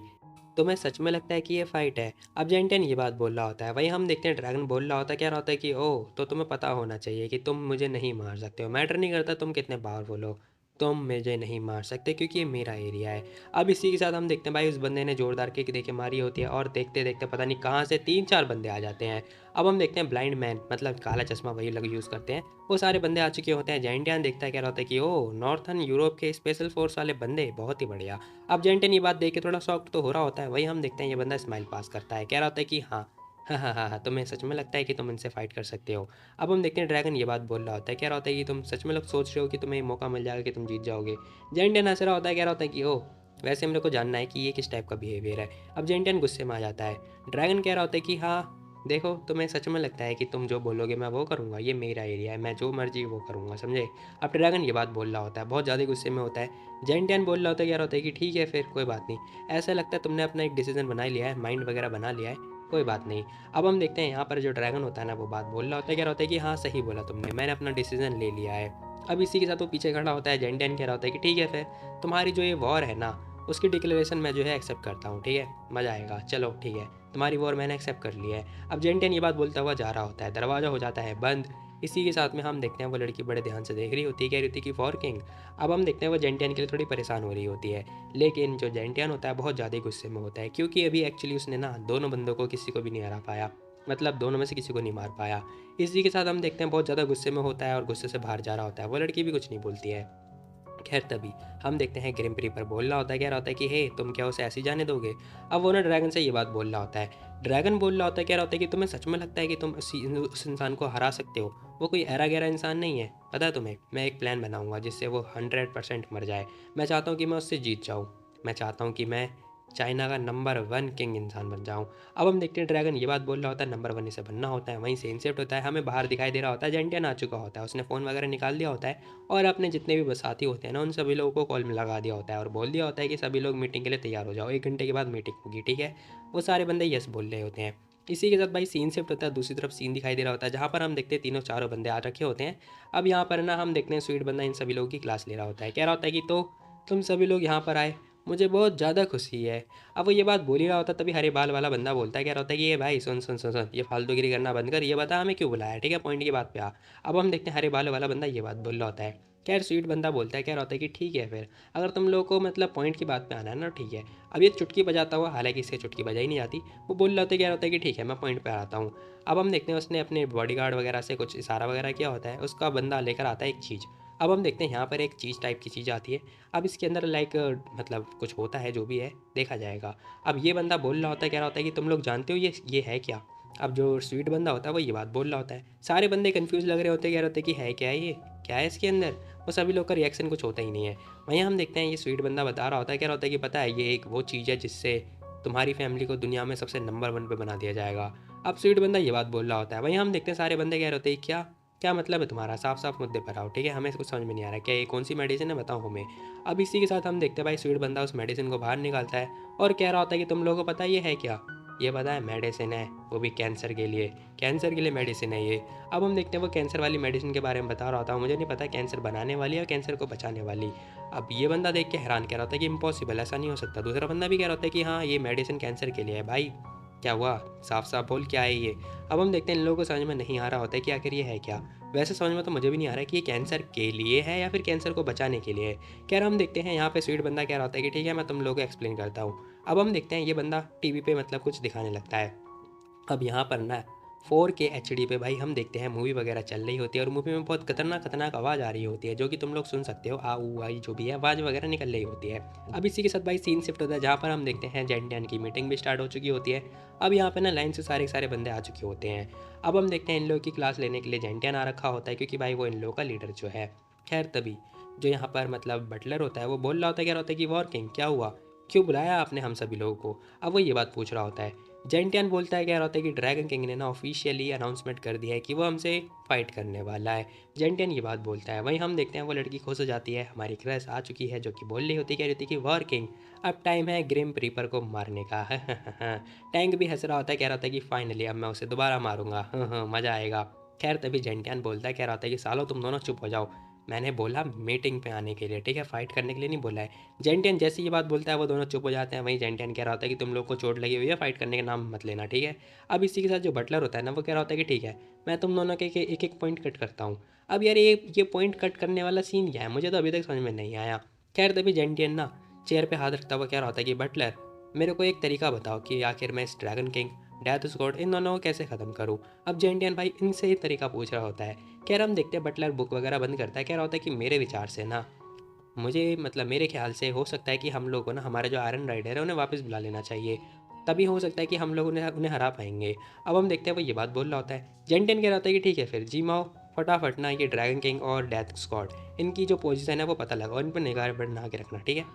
A: तुम्हें सच में लगता है कि ये फाइट है। अब जेंटियन ये बात बोल रहा होता है, वहीं हम देखते हैं ड्रैगन बोल रहा होता है, कह रहा होता है कि ओह तो तुम्हें पता होना चाहिए कि तुम मुझे नहीं मार सकते हो, मैटर नहीं करता तुम कितने पावरफुल हो, तुम मुझे नहीं मार सकते क्योंकि ये मेरा एरिया है। अब इसी के साथ हम देखते हैं भाई उस बंदे ने जोरदार किक देके मारी होती है, और देखते देखते पता नहीं कहाँ से 3-4 बंदे आ जाते हैं। अब हम देखते हैं ब्लाइंड मैन मतलब काला चश्मा वही लोग यूज़ करते हैं, वो सारे बंदे आ चुके होते हैं। जेंटियन देखता है, कह रहा होता है कि ओह नॉर्थर्न यूरोप के स्पेशल फोर्स वाले बंदे, बहुत ही बढ़िया। अब जेंटियन ये बात देख के थोड़ा शॉक्ड तो हो रहा होता है, वहीं हम देखते हैं ये बंदा स्माइल पास करता है, कह रहा होता है कि हाँ हाँ तुम्हें सच में लगता है कि तुम इनसे फाइट कर सकते हो। अब हम देखते हैं ड्रैगन ये बात बोल रहा होता है, कह रहा होता है कि तुम सच में लोग सोच रहे हो कि तुम्हें मौका मिल जाएगा कि तुम जीत जाओगे। जेंटियन हंस रहा होता है, कह रहा होता है कि ओह वैसे हम लोग को जानना है कि ये किस टाइप का बिहेवियर है। अब जेंटियन गुस्से में आ जाता है। ड्रैगन कह रहा होता है कि हाँ देखो तुम्हें सच में लगता है कि तुम जो बोलोगे मैं वो करूँगा, ये मेरा एरिया है, मैं जो मर्जी वो करूँगा, समझे। अब ड्रैगन ये बात बोल रहा होता है, बहुत ज़्यादा गुस्से में होता है। जेंटियन बोल रहा होता है, कह रहा होता है कि ठीक है फिर कोई बात नहीं, ऐसा लगता है तुमने अपना एक डिसीजन बना लिया है, माइंड वगैरह बना लिया है, कोई बात नहीं। अब हम देखते हैं यहाँ पर जो ड्रैगन होता है ना वो बात बोल रहा होता है, कह रहा होता है कि हाँ सही बोला तुमने, मैंने अपना डिसीजन ले लिया है। अब इसी के साथ वो पीछे खड़ा होता है। जेंटियन कह रहा होता है कि ठीक है फिर तुम्हारी जो ये वॉर है ना उसकी डिक्लेरेशन मैं जो है एक्सेप्ट करता हूँ, ठीक है मज़ा आएगा, चलो ठीक है तुम्हारी वॉर मैंने एक्सेप्ट कर लिया है। अब जेंटियन ये बात बोलता हुआ जा रहा होता है, दरवाज़ा हो जाता है बंद। इसी के साथ में हम देखते हैं वो लड़की बड़े ध्यान से देख रही होती है, कह रही होती है कि फॉर किंग। अब हम देखते हैं वो जेंटियन के लिए थोड़ी परेशान हो रही होती है, लेकिन जो जेंटियन होता है बहुत ज़्यादा गुस्से में होता है, क्योंकि अभी एक्चुअली उसने ना दोनों बंदों को किसी को भी नहीं हरा पाया, मतलब दोनों में से किसी को नहीं मार पाया। इसी के साथ हम देखते हैं बहुत ज़्यादा गुस्से में होता है और गुस्से से बाहर जा रहा होता है, वो लड़की भी कुछ नहीं बोलती है। खैर तभी हम देखते हैं ग्रिम रीपर बोल रहा होता है, कह रहा होता है कि हे तुम क्या उसे ऐसे ही जाने दोगे। अब वो ना ड्रैगन से ये बात बोल रहा होता है। ड्रैगन बोल रहा होता है, कह रहा होता है कि तुम्हें सच में लगता है कि तुम उस इंसान को हरा सकते हो, वो कोई ऐरा गहरा इंसान नहीं है, पता है तुम्हें मैं एक प्लान बनाऊंगा जिससे वो 100% मर जाए। मैं चाहता हूँ कि मैं उससे जीत जाऊँ, मैं चाहता हूँ कि मैं चाइना का नंबर 1 किंग इंसान बन जाऊँ। अब हम देखते हैं ड्रैगन ये बात बोल रहा होता है, नंबर 1 इसे बनना होता है। वहीं से इंसेप्ट होता है, हमें बाहर दिखाई दे रहा होता है जेंटियन आ चुका होता है, उसने फ़ोन वगैरह निकाल दिया होता है और अपने जितने भी साथी होते हैं ना उन सभी लोगों को कॉल में लगा दिया होता है और बोल दिया होता है कि सभी लोग मीटिंग के लिए तैयार हो जाओ, 1 घंटे के बाद मीटिंग होगी, ठीक है। वो सारे बंदे यस बोल रहे होते हैं। इसी के साथ भाई सीन शिफ्ट होता है, दूसरी तरफ सीन दिखाई दे रहा होता है जहाँ पर हम देखते हैं तीनों चारों बंदे आ रखे होते हैं। अब यहाँ पर ना हम देखते हैं स्वीट बंदा इन सभी लोगों की क्लास ले रहा होता है, कह रहा होता है कि तो तुम सभी लोग यहाँ पर आए, मुझे बहुत ज़्यादा खुशी है। अब वो ये बात बोल ही रहा होता, तभी हरे बाल वाला बंदा बोलता है, कह रहा होता है कि ये भाई सुन सुन सुन सुन, ये फालतूगिरी करना बंद कर, ये बता हमें क्यों बुलाया, ठीक है, पॉइंट की बात पे आ। अब हम देखते हैं हरे बाल वाला बंदा ये बात बोल रहा होता है। खैर स्वीट बंदा बोलता है, कह रहा होता है कि ठीक है फिर, अगर तुम लोगों को मतलब पॉइंट की बात पे आना है ना, ठीक है। अब ये चुटकी बजाता हुआ, हालांकि इससे चुटकी बजाई नहीं जाती, वो बोल रहा होता है, कह रहा होता है कि ठीक है मैं पॉइंट पे आता हूँ। अब हम देखते हैं उसने अपने बॉडीगार्ड वगैरह से कुछ इशारा वगैरह किया होता है, उसका बंदा लेकर आता है एक चीज़। अब हम देखते हैं यहाँ पर एक चीज़ टाइप की चीज़ आती है। अब इसके अंदर लाइक मतलब कुछ होता है, जो भी है देखा जाएगा। अब ये बंदा बोल रहा होता है, कह रहा होता है कि तुम लोग जानते हो ये है क्या। अब जो स्वीट बंदा होता है वो ये बात बोल रहा होता है, सारे बंदे कंफ्यूज लग रहे होते हैं, कह रहे होते हैं कि है क्या है ये, क्या है इसके अंदर। वो सभी लोग का रिएक्शन कुछ होता ही नहीं है। वहीं हम देखते हैं ये स्वीट बंदा बता रहा होता है, कह रहा होता है कि पता है ये एक वो चीज़ है जिससे तुम्हारी फैमिली को दुनिया में सबसे नंबर वन पे बना दिया जाएगा। अब स्वीट बंदा ये बात बोल रहा होता है। वहीं हम देखते हैं सारे बंदे कह रहे होते हैं क्या, क्या मतलब है तुम्हारा, साफ साफ मुद्दे पर आओ, ठीक है, हमें कुछ समझ में नहीं आ रहा क्या ये कौन सी मेडिसिन है, बताओ हमें। अब इसी के साथ हम देखते हैं भाई स्वीट बंदा उस मेडिसिन को बाहर निकालता है और कह रहा होता है कि तुम लोगों को पता है ये है क्या। ये पता है मेडिसिन है, वो भी कैंसर के लिए, कैंसर के लिए मेडिसिन है ये। अब हम देखते हैं वो कैंसर वाली मेडिसिन के बारे में बता रहा होता है, मुझे नहीं पता कैंसर बनाने वाली या कैंसर को बचाने वाली। अब ये बंदा देख के हैरान कह रहा होता है कि इम्पॉसिबल, ऐसा नहीं हो सकता। दूसरा बंदा भी कह रहा होता है कि हाँ ये मेडिसिन कैंसर के लिए है। भाई क्या हुआ, साफ साफ बोल क्या है ये। अब हम देखते हैं इन लोगों को समझ में नहीं आ रहा होता है कि आखिर ये है क्या। वैसे समझ में तो मुझे भी नहीं आ रहा है कि ये कैंसर के लिए है या फिर कैंसर को बचाने के लिए है। खैर हम देखते हैं यहाँ पे स्वीट बंदा कह रहा होता है कि ठीक है मैं तुम लोगों को एक्सप्लेन करता हूँ। अब हम देखते हैं ये बंदा टीवी पे मतलब कुछ दिखाने लगता है। अब यहाँ पर ना 4K HD पे भाई हम देखते हैं मूवी वगैरह चल रही होती है और मूवी में बहुत खतरनाक खतरनाक आवाज़ आ रही होती है, जो कि तुम लोग सुन सकते हो, आ ऊ आई जो भी है आवाज़ वगैरह निकल रही होती है। अब इसी के साथ भाई सीन शिफ्ट होता है, जहाँ पर हम देखते हैं जेंटियन की मीटिंग भी स्टार्ट हो चुकी होती है। अब यहाँ पे ना लाइन से सारे सारे बंदे आ चुके होते हैं। अब हम देखते हैं इन लोगों की क्लास लेने के लिए जेंटियन आ रखा होता है, क्योंकि भाई वो इन लोगों का लीडर जो है। खैर तभी जो यहाँ पर मतलब बटलर होता है वो बोल रहा होता है, कह रहा होता है कि वॉर किंग क्या हुआ, क्यों बुलाया आपने हम सभी लोगों को। अब वो ये बात पूछ रहा होता है। जेंटियन बोलता है, कह रहा होता है कि ड्रैगन किंग ने ना ऑफिशियली अनाउंसमेंट कर दिया है कि वो हमसे फाइट करने वाला है। जेंटियन ये बात बोलता है। वहीं हम देखते हैं वो लड़की खुश हो जाती है, हमारी क्रश आ चुकी है, जो कि बोल रही होती, कह रही थी कि वॉर किंग अब टाइम है ग्रिम रीपर को मारने का। टैंक भी हंस रहा होता है, कह रहा होता है कि फाइनली अब मैं उसे दोबारा मारूंगा, मज़ा आएगा। खैर तभी जेंटियन बोलता है, कह रहा होता है कि सालो तुम दोनों चुप हो जाओ, मैंने बोला मीटिंग पे आने के लिए, ठीक है, फाइट करने के लिए नहीं बोला है। जेंटियन जैसे ये बात बोलता है वो दोनों चुप हो जाते हैं। वहीं जेंटियन कह रहा होता है कि तुम लोग को चोट लगी हुई है, फाइट करने का नाम मत लेना, ठीक है। अब इसी के साथ जो बटलर होता है ना वो कह रहा होता है कि ठीक है मैं तुम दोनों के एक एक पॉइंट कट करता हूँ। अब यार ये पॉइंट कट करने वाला सीन क्या है, मुझे तो अभी तक समझ में नहीं आया। खैर तभी जेंटियन ना चेयर पे हाथ रखता हुआ कह रहा होता है कि बटलर मेरे को एक तरीका बताओ कि आखिर मैं इस ड्रैगन किंग डेथ स्क्वाड इन दोनों को कैसे ख़त्म करूँ। अब जेंटियन भाई इनसे ही तरीका पूछ रहा होता है। खैर हम देखते हैं बटलर बुक वगैरह बंद करता है, कह रहा होता है कि मेरे विचार से ना, मुझे मतलब मेरे ख्याल से हो सकता है कि हम लोग को ना हमारे जो आयरन राइडर है उन्हें वापस बुला लेना चाहिए, तभी हो सकता है कि हम लोग उन्हें उन्हें हरा पाएंगे। अब हम देखते हैं वो ये बात बोल रहा होता है। जेंटियन कह रहा होता है कि ठीक है फिर जी माओ, फटाफट ना ये ड्रैगन किंग और डेथ स्क्वाड इनकी जो पोजीशन है वो पता लगा और इन पर निगाह बना के रखना, ठीक है।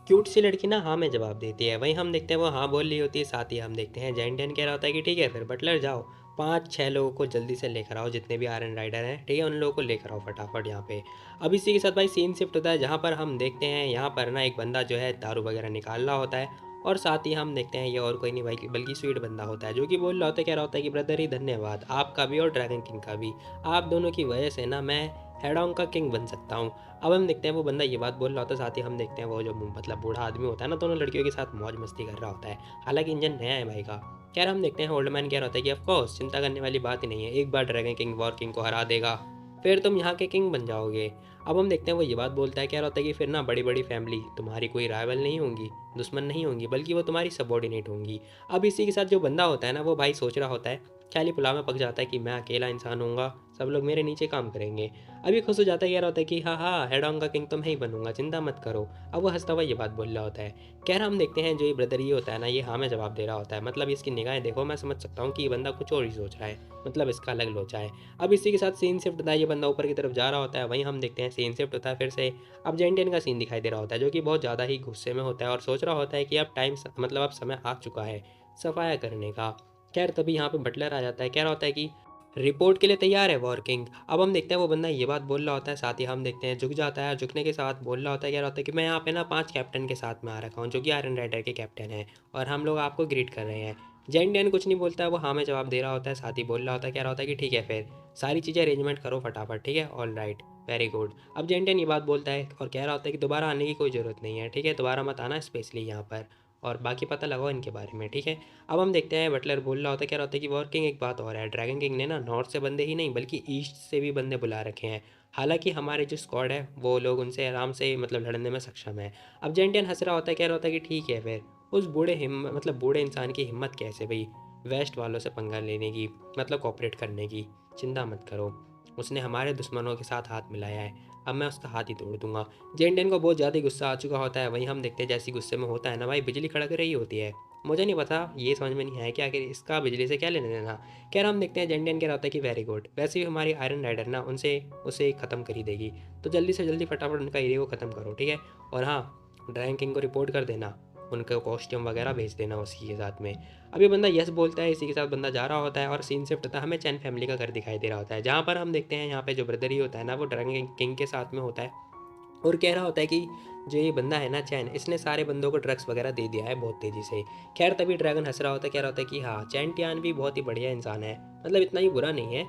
A: क्यूट सी लड़की ना हाँ में जवाब देती है। वहीं हम देखते हैं वो हाँ बोल रही होती है, साथ ही हम देखते हैं जेंटियन कह रहा होता है कि ठीक है फिर बटलर जाओ, 5-6 लोगों को जल्दी से लेकर आओ, जितने भी आयरन राइडर हैं, ठीक है, उन लोगों को लेकर आओ फटाफट यहाँ पे। अब इसी के साथ भाई सीन शिफ्ट होता है, जहाँ पर हम देखते हैं यहाँ पर ना एक बंदा जो है दारू वगैरह निकाल रहा होता है और साथ ही हम देखते हैं ये और कोई नहीं भाई बल्कि स्वीट बंदा होता है, जो कि बोल रहा होता है, कह रहा होता है कि ब्रदर ही धन्यवाद आपका भी और ड्रैगन किंग का भी, आप दोनों की वजह से ना मैं हेडोंग का किंग बन सकता हूँ। अब हम देखते हैं वो बंदा ये बात बोल रहा होता है, साथ ही हम देखते हैं वो जो मतलब बूढ़ा आदमी होता है ना दोनों लड़कियों के साथ मौज मस्ती कर रहा होता है, हालांकि इंजन नया है भाई का। खैर हम देखते हैं ओल्ड मैन कह रहा होता है कि ऑफकोर्स चिंता करने वाली बात ही नहीं है, एक बार ड्रैगन किंग वॉर किंग को हरा देगा फिर तुम यहाँ के किंग बन जाओगे। अब हम देखते हैं वो ये बात बोलता है, कह रहा होता है कि फिर ना बड़ी बड़ी फैमिली तुम्हारी कोई राइवल नहीं होंगी, दुश्मन नहीं होंगी, बल्कि वो तुम्हारी सबॉर्डिनेट होंगी। अब इसी के साथ जो बंदा होता है ना वो भाई सोच रहा होता है, ख्याली पुलाव में पक जाता है कि मैं अकेला इंसान हूँगा, सब लोग मेरे नीचे काम करेंगे। अभी खुश हो जाता है, कह रहा होता है कि हाँ हाँ हेडोंग का किंग तो मैं ही बनूंगा, चिंता मत करो। अब वो हंसता हुआ ये बात बोल रहा होता है। कह रहा हम देखते हैं जो ये ब्रदर ये होता है ना ये हाँ में जवाब दे रहा होता है, मतलब इसकी निगाहें देखो, मैं समझ सकता हूँ कि ये बंदा कुछ और ही सोच रहा है, मतलब इसका अलग लोचा है। अब इसी के साथ सीन शिफ्ट होता है, ये बंदा ऊपर की तरफ जा रहा होता है। वहीं हम देखते हैं सीन शिफ्ट होता है फिर से, अब जेंटियन का सीन दिखाई दे रहा होता है, जो कि बहुत ज़्यादा ही गुस्से में होता है और सोच रहा होता है कि अब टाइम मतलब अब समय आ चुका है सफाया करने का। खैर तभी यहाँ पे बटलर आ जाता है, कह रहा होता है कि रिपोर्ट के लिए तैयार है वॉर किंग। अब हम देखते हैं वो बंदा ये बात बोल रहा होता है, साथ ही हम देखते हैं झुक जाता है, झुकने के साथ बोल रहा होता है, कह रहा होता है कि मैं यहाँ पे ना 5 कैप्टन के साथ में आ रखा हूँ, जो कि आयरन राइडर के कैप्टन हैं और हम लोग आपको ग्रीट कर रहे हैं। जेंडियन कुछ नहीं बोलता है, वो हाँ में जवाब दे रहा होता है, साथ ही बोल रहा होता है, कह रहा होता है कि ठीक है फिर सारी चीज़ें अरेंजमेंट करो फटाफट, ठीक है, ऑल राइट। Very good. अब जेंटियन ये बात बोलता है और कह रहा होता है कि दोबारा आने की कोई ज़रूरत नहीं है, ठीक है? दोबारा मत आना स्पेशली यहाँ पर, और बाकी पता लगाओ इनके बारे में, ठीक है? अब हम देखते हैं बटलर बोल रहा होता है, कह रहा होता है कि वर्किंग एक बात और है, ड्रैगन किंग ने ना नॉर्थ से बंदे ही नहीं बल्कि ईस्ट से भी बंदे बुला रखे हैं। हालांकि हमारे जो स्क्वाड है वो लोग उनसे आराम से मतलब लड़ने में सक्षम है। अब जेंटियन हंस रहा होता है, कह रहा होता है कि ठीक है फिर, उस बूढ़े इंसान की हिम्मत कैसे भाई वेस्ट वालों से पंगा लेने की, मतलब कॉपरेट करने की। चिंता मत करो, उसने हमारे दुश्मनों के साथ हाथ मिलाया है, अब मैं उसका हाथ ही तोड़ दूंगा। जेंटियन को बहुत ज़्यादा गुस्सा आ चुका होता है। वहीं हम देखते हैं जैसी गुस्से में होता है ना भाई, बिजली कड़क रही होती है। मुझे नहीं पता, ये समझ में नहीं आया कि आखिर इसका बिजली से क्या लेने देना। खैर हम देखते हैं जेंटियन कह रहा होता है कि वेरी गुड, वैसे भी हमारी आयरन राइडर ना उनसे उसे ख़त्म कर ही देगी, तो जल्दी से जल्दी फटाफट उनका एरिया को ख़त्म करो, ठीक है? और हाँ, ड्रैगन किंग को रिपोर्ट कर देना, उनका कॉस्ट्यूम वगैरह भेज देना उसी के साथ में। अब ये बंदा यस बोलता है, इसी के साथ बंदा जा रहा होता है और सीन शिफ्ट होता है, हमें चैन फैमिली का घर दिखाई दे रहा होता है, जहाँ पर हम देखते हैं यहाँ पे जो ब्रदर ही होता है ना वो ड्रैगन किंग के साथ में होता है और कह रहा होता है कि जो ये बंदा है ना चैन, इसने सारे बंदों को ड्रग्स वगैरह दे दिया है बहुत तेज़ी से। खैर तभी ड्रैगन हंस रहा होता है, कह रहा होता है कि हाँ, चैन टियान भी बहुत ही बढ़िया इंसान है, मतलब इतना ही बुरा नहीं है,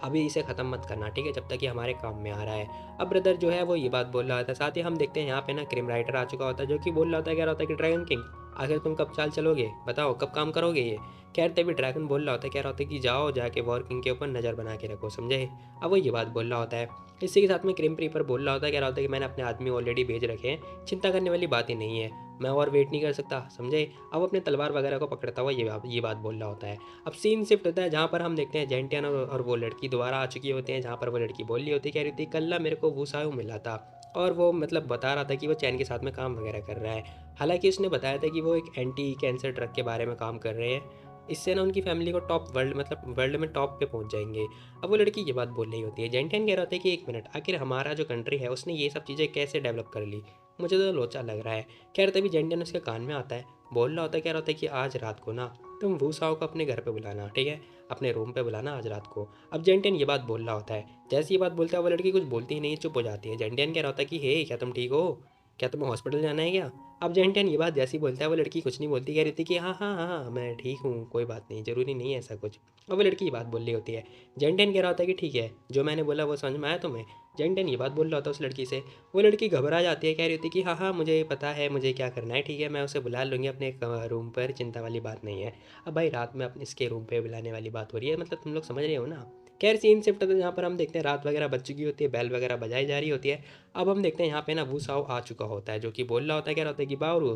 A: अभी इसे ख़त्म मत करना, ठीक है? जब तक ये हमारे काम में आ रहा है। अब ब्रदर जो है वो ये बात बोल रहा होता है। साथ ही हम देखते हैं यहाँ पे ना क्रिम राइटर आ चुका होता है, जो कि बोल रहा होता है, कह रहा होता है कि ड्रैगन किंग, आखिर तुम कब चाल चलोगे, बताओ कब काम करोगे ये? खैर तभी ड्रैगन बोल रहा होता है, कह रहा होता है कि जाओ जाके वॉर किंग के ऊपर नज़र बना के रखो, समझे? अब वो ये बात बोल रहा होता है। इसी के साथ में क्रिम रीपर बोल रहा होता है, कह रहा होता है कि मैंने अपने आदमी ऑलरेडी भेज रखे हैं, चिंता करने वाली बात ही नहीं है, मैं और वेट नहीं कर सकता, समझे? अब अपने तलवार वगैरह को पकड़ता हुआ ये बात बोल रहा होता है। अब सीन शिफ्ट होता है, जहाँ पर हम देखते हैं जेंटियन और वो लड़की दोबारा आ चुकी होती हैं, जहाँ पर वो लड़की बोल रही होती है, कह रही थी कल ना मेरे को वूसाओ मिला था और वो मतलब बता रहा था कि वो चैन के साथ में काम वगैरह कर रहा है। हालांकि उसने बताया था कि वो एक एंटी कैंसर ड्रग के बारे में काम कर रहे हैं, इससे ना उनकी फैमिली को टॉप वर्ल्ड मतलब वर्ल्ड में टॉप पे पहुंच जाएंगे। अब वो लड़की ये बात बोल रही होती है, जेंटियन कह रहा होता है कि एक मिनट, आखिर हमारा जो कंट्री है उसने ये सब चीज़ें कैसे डेवलप कर ली, मुझे तो लोचा लग रहा है। खैर तभी जेंटियन उसके कान में आता है, बोल रहा होता है, कह रहा होता है कि आज रात को ना तुम वूसाओ को अपने घर पे बुलाना, ठीक है? अपने रूम पे बुलाना आज रात को। अब जेंटियन ये बात बोल रहा होता है, जैसे ये बात बोलता है वो लड़की कुछ बोलती ही नहीं, चुप हो जाती है। जेंटियन कह रहा होता है कि हे, क्या तुम ठीक हो? क्या तुम्हें हॉस्पिटल जाना है क्या? अब जेंटियन ये बात जैसे ही बोलता है वो लड़की कुछ नहीं बोलती, कह रही थी कि हाँ हाँ हाँ मैं ठीक हूँ, कोई बात नहीं, ज़रूरी नहीं है ऐसा कुछ। और वो लड़की ये बात बोल रही होती है। जेंटियन कह रहा होता है कि ठीक है, जो मैंने बोला वो समझ में आया तुम्हें? जेंटियन ये बात बोल रहा होता है उस लड़की से। वो लड़की घबरा जाती है, कह रही होती है कि हाँ हाँ मुझे पता है मुझे क्या करना है, ठीक है मैं उसे बुला लूँगी अपने रूम पर, चिंता वाली बात नहीं है। अब भाई रात में अपने इसके रूम पे बुलाने वाली बात हो रही है, मतलब तुम लोग समझ रहे हो ना? खैर सीन शिफ्ट होता है, जहाँ पर हम देखते हैं रात वगैरह बज चुकी होती है, बेल वगैरह बजाई जा रही होती है। अब हम देखते हैं यहाँ पे ना वू साओ आ चुका होता है, जो कि बोल रहा होता है, कह रहा होता है कि बाओ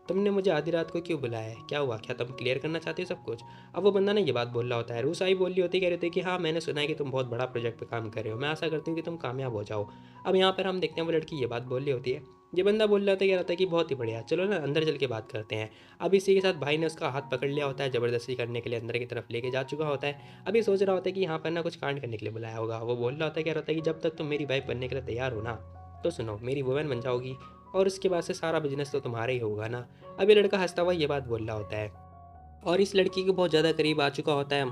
A: तुमने मुझे आधी रात को क्यों बुलाया है, क्या हुआ, क्या तुम क्लियर करना चाहते हो सब कुछ? अब वो बंदा ना ये बात बोल रहा होता है, रूसाई बोल रही होती है, कह रही थी कि हाँ मैंने सुना है कि तुम बहुत बड़ा प्रोजेक्ट पे काम कर रहे हो, मैं आशा करती हूँ कि तुम कामयाब हो जाओ। अब यहाँ पर हम देखते हैं वो लड़की ये बात बोल रही होती है। ये बंदा बोल रहा था, कह रहा था कि बहुत ही बढ़िया, चलो ना अंदर चल के बात करते हैं। अब इसी के साथ भाई ने उसका हाथ पकड़ लिया होता है, ज़बरदस्ती करने के लिए अंदर की तरफ लेके जा चुका होता है। अभी सोच रहा होता है कि यहाँ पर ना कुछ कांड करने के लिए बुलाया होगा। वो बोल रहा होता है, कह रहा था कि जब तक तुम मेरी वाइफ बनने के लिए तैयार हो ना, तो सुनो मेरी वुमेन बन जाओगी और उसके बाद से सारा बिजनेस तो तुम्हारा ही होगा ना। अब ये लड़का हंसता हुआ ये बात बोल रहा होता है और इस लड़की के बहुत ज़्यादा करीब आ चुका होता है,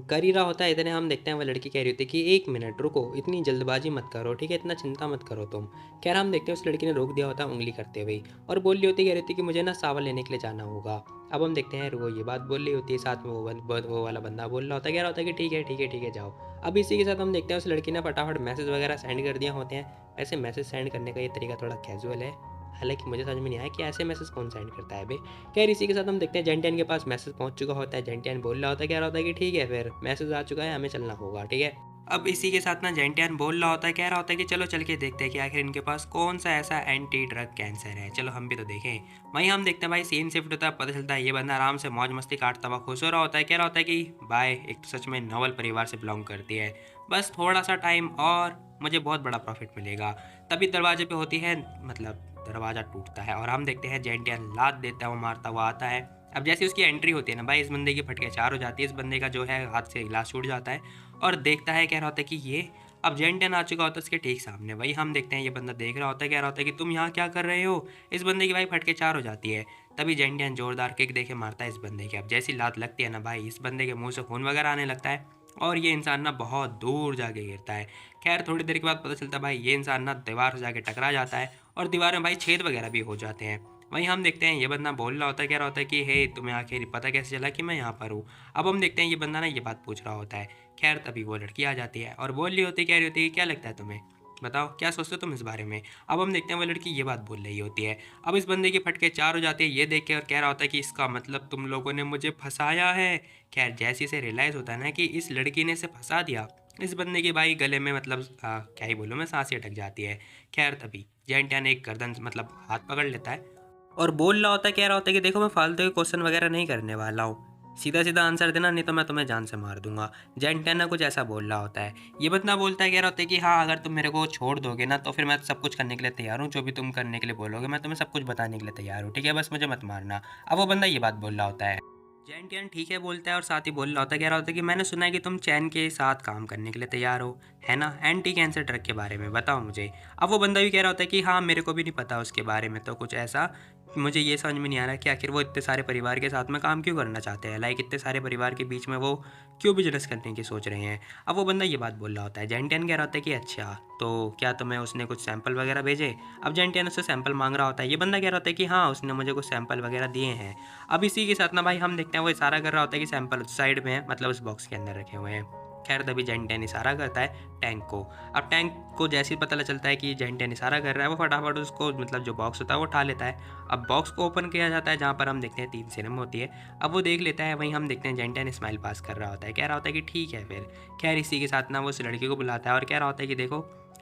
A: कर ही रहा होता है। इतने हम देखते हैं वो लड़की कह रही होती है कि एक मिनट रुको, इतनी जल्दबाजी मत करो, ठीक है? इतना चिंता मत करो तुम। खैर हम देखते हैं उस लड़की ने रोक दिया होता है उंगली करते हुए और बोल रही होती, कह रही थी कि मुझे ना सावन लेने के लिए जाना होगा। अब हम देखते हैं वो ये बात बोल रही होती है, साथ में वो वाला बंदा बोल रहा होता है, कह रहा होता है कि ठीक है ठीक है ठीक है जाओ। अब इसी के साथ हम देखते हैं उस लड़की ने फटाफट मैसेज वगैरह सेंड कर दिया होते हैं। वैसे मैसेज सेंड करने का ये तरीका थोड़ा कैजुअल है, हालांकि मुझे समझ में नहीं आया कि ऐसे मैसेज कौन सेंड करता है बे। खैर इसी के साथ हम देखते हैं जेंटियन के पास मैसेज पहुंच चुका होता है। जेंटियन बोल रहा होता है, कह रहा होता है कि ठीक है फिर मैसेज आ चुका है, हमें चलना होगा, ठीक है? अब इसी के साथ ना जेंटियन बोल रहा होता है, कह रहा होता है कि चलो चल के देखते हैं कि आखिर इनके पास कौन सा ऐसा एंटी ड्रग कैंसर है, चलो हम भी तो देखें। वहीं हम देखते हैं भाई सीन शिफ्ट होता है, पता चलता है ये बंदा आराम से मौज मस्ती काटता हुआ खुश हो रहा होता है, कह रहा होता है कि बाय, एक तो सच में नॉवल परिवार से बिलोंग करती है, बस थोड़ा सा टाइम और मुझे बहुत बड़ा प्रॉफिट मिलेगा। तभी दरवाजे पे होती है, मतलब दरवाज़ा टूटता है और हम देखते हैं जेंटियन लात देता हुआ मारता हुआ आता है। अब जैसे उसकी एंट्री होती है ना भाई, इस बंदे की फटके चार हो जाती है, इस बंदे का जो है हाथ से गिलास छूट जाता है और देखता है, कह रहा होता है कि ये, अब जेंटियन आ चुका होता है उसके ठीक सामने। वही हम देखते हैं ये बंदा देख रहा होता है, कह रहा होता है कि तुम यहाँ क्या कर रहे हो? इस बंदे की भाई फटके चार हो जाती है। तभी जेंटियन जोरदार किक देके मारता है इस बंदे की। अब जैसी लात लगती है ना भाई, इस बंदे के मुंह से खून वगैरह आने लगता है और ये इंसान ना बहुत दूर जाके गिरता है। खैर थोड़ी देर के बाद पता चलता है भाई ये इंसान ना दीवार से जाके टकरा जाता है और दीवार में भाई छेद वगैरह भी हो जाते हैं। वहीं हम देखते हैं ये बंदा बोल रहा होता है, कह रहा होता है कि हे तुम्हें आखिर पता कैसे चला कि मैं यहाँ पर हूँ। अब हम देखते हैं ये बंदा ना ये बात पूछ रहा होता है। खैर तभी वो लड़की आ जाती है और बोल रही होती है, कह रही होती है, क्या लगता है तुम्हें, बताओ क्या सोचते हो तुम इस बारे में। अब हम देखते हैं वो लड़की ये बात बोल रही होती है। अब इस बंदे की फटके चार हो जाते हैं ये देख के और कह रहा होता है कि इसका मतलब तुम लोगों ने मुझे फंसाया है। खैर जैसे इसे रियलाइज़ होता है ना कि इस लड़की ने इसे फंसा दिया, इस बंदे की भाई गले में मतलब क्या ही बोलूँ मैं, सांसें अटक जाती है। खैर तभी जेंटिया ने एक गर्दन मतलब हाथ पकड़ लेता है और बोल रहा होता है, कह रहा होता है कि देखो मैं फालतू के क्वेश्चन वगैरह नहीं करने वाला हूँ, सीधा सीधा आंसर देना नहीं तो मैं तुम्हें जान से मार दूंगा। जेंटियाना कुछ ऐसा बोल रहा होता है। ये बंदा बोलता है, कह रहा होता है कि हाँ अगर तुम मेरे को छोड़ दोगे ना तो फिर मैं सब कुछ करने के लिए तैयार हूँ, जो भी तुम करने के लिए बोलोगे मैं तुम्हें सब कुछ बताने के लिए तैयार हूँ, ठीक है, बस मुझे मत मारना। अब वो बंदा ये बात बोल रहा होता है। जेंटियन ठीक है बोलता है और साथ ही बोल रहा होता है, कह रहा होता है कि मैंने सुना है कि तुम चैन के साथ काम करने के लिए तैयार हो, है ना, एंटी कैंसर ड्रग के बारे में बताओ मुझे। अब वो बंदा भी कह रहा होता है कि हाँ मेरे को भी नहीं पता उसके बारे में तो कुछ ऐसा, मुझे ये समझ में नहीं आ रहा कि आखिर वो इतने सारे परिवार के साथ में काम क्यों करना चाहते हैं, लाइक इतने सारे परिवार के बीच में वो क्यों बिजनेस करने की सोच रहे हैं। अब वो बंदा ये बात बोल रहा होता है। जेंटियन कह रहा होता है कि अच्छा तो क्या तुम्हें उसने कुछ सैंपल वगैरह भेजे। अब जेंटियन उससे सैंपल मांग रहा होता है। ये बंदा कह रहा होता है कि हाँ उसने मुझे कुछ सैंपल वगैरह दिए हैं। अब इसी के साथ ना भाई हम देखते हैं वो इशारा कर रहा होता है कि सैंपल उस साइड में है, मतलब उस बॉक्स के अंदर रखे हुए हैं। खैर तभी जेंटियन इशारा करता है टैंक को। अब टैंक को जैसे ही पता चलता है कि जेंटियन इशारा कर रहा है वो फटाफट उसको मतलब जो बॉक्स होता है वो उठा लेता है। अब बॉक्स को ओपन किया जाता है जहाँ पर हम देखते हैं 3 सिनेमा होती है। अब वो देख लेता है, वहीं हम देखते हैं जेंटियन स्माइल पास कर रहा होता है, कह रहा होता है कि ठीक है फिर। खैर इसी के साथ ना वो उस लड़की को बुलाता है और कह रहा होता है कि देखो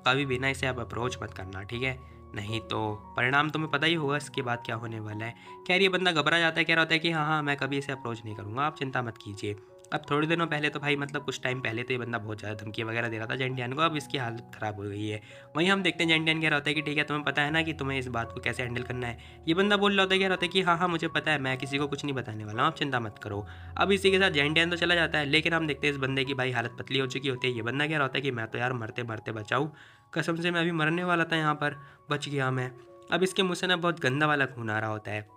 A: कभी भी ना इसे अब अप्रोच मत करना, ठीक है, नहीं तो परिणाम तुम्हें पता ही होगा इसके बाद क्या होने वाला है। खैर ये बंदा घबरा जाता है, कह रहा होता है कि हाँ हाँ मैं कभी इसे अप्रोच नहीं करूँगा, आप चिंता मत कीजिए। अब थोड़े दिनों पहले तो भाई मतलब कुछ टाइम पहले तो ये बंदा बहुत ज़्यादा धमकी वगैरह दे रहा था जेंटियान को, अब इसकी हालत ख़राब हो गई है। वहीं हम देखते हैं जेंटियान कह रहा होता है कि ठीक है तुम्हें पता है ना कि तुम्हें इस बात को कैसे हैंडल करना है। ये बंदा बोल रहा होता है, कह रहा होता है कि हाँ हाँ मुझे पता है, मैं किसी को कुछ नहीं बताने वाला हूँ, आप चिंता मत करो। अब इसी के साथ जेंटियान तो चला जाता है, लेकिन हम देखते हैं इस बंदे की भाई हालत पतली हो चुकी होती है। ये बंदा कह रहा होता है कि मैं तो यार मरते मरते बचाऊँ, कसम से मैं अभी मरने वाला था यहाँ पर, बच गया मैं। अब इसके मुँह से ना बहुत गंदा वाला खून आ रहा होता है।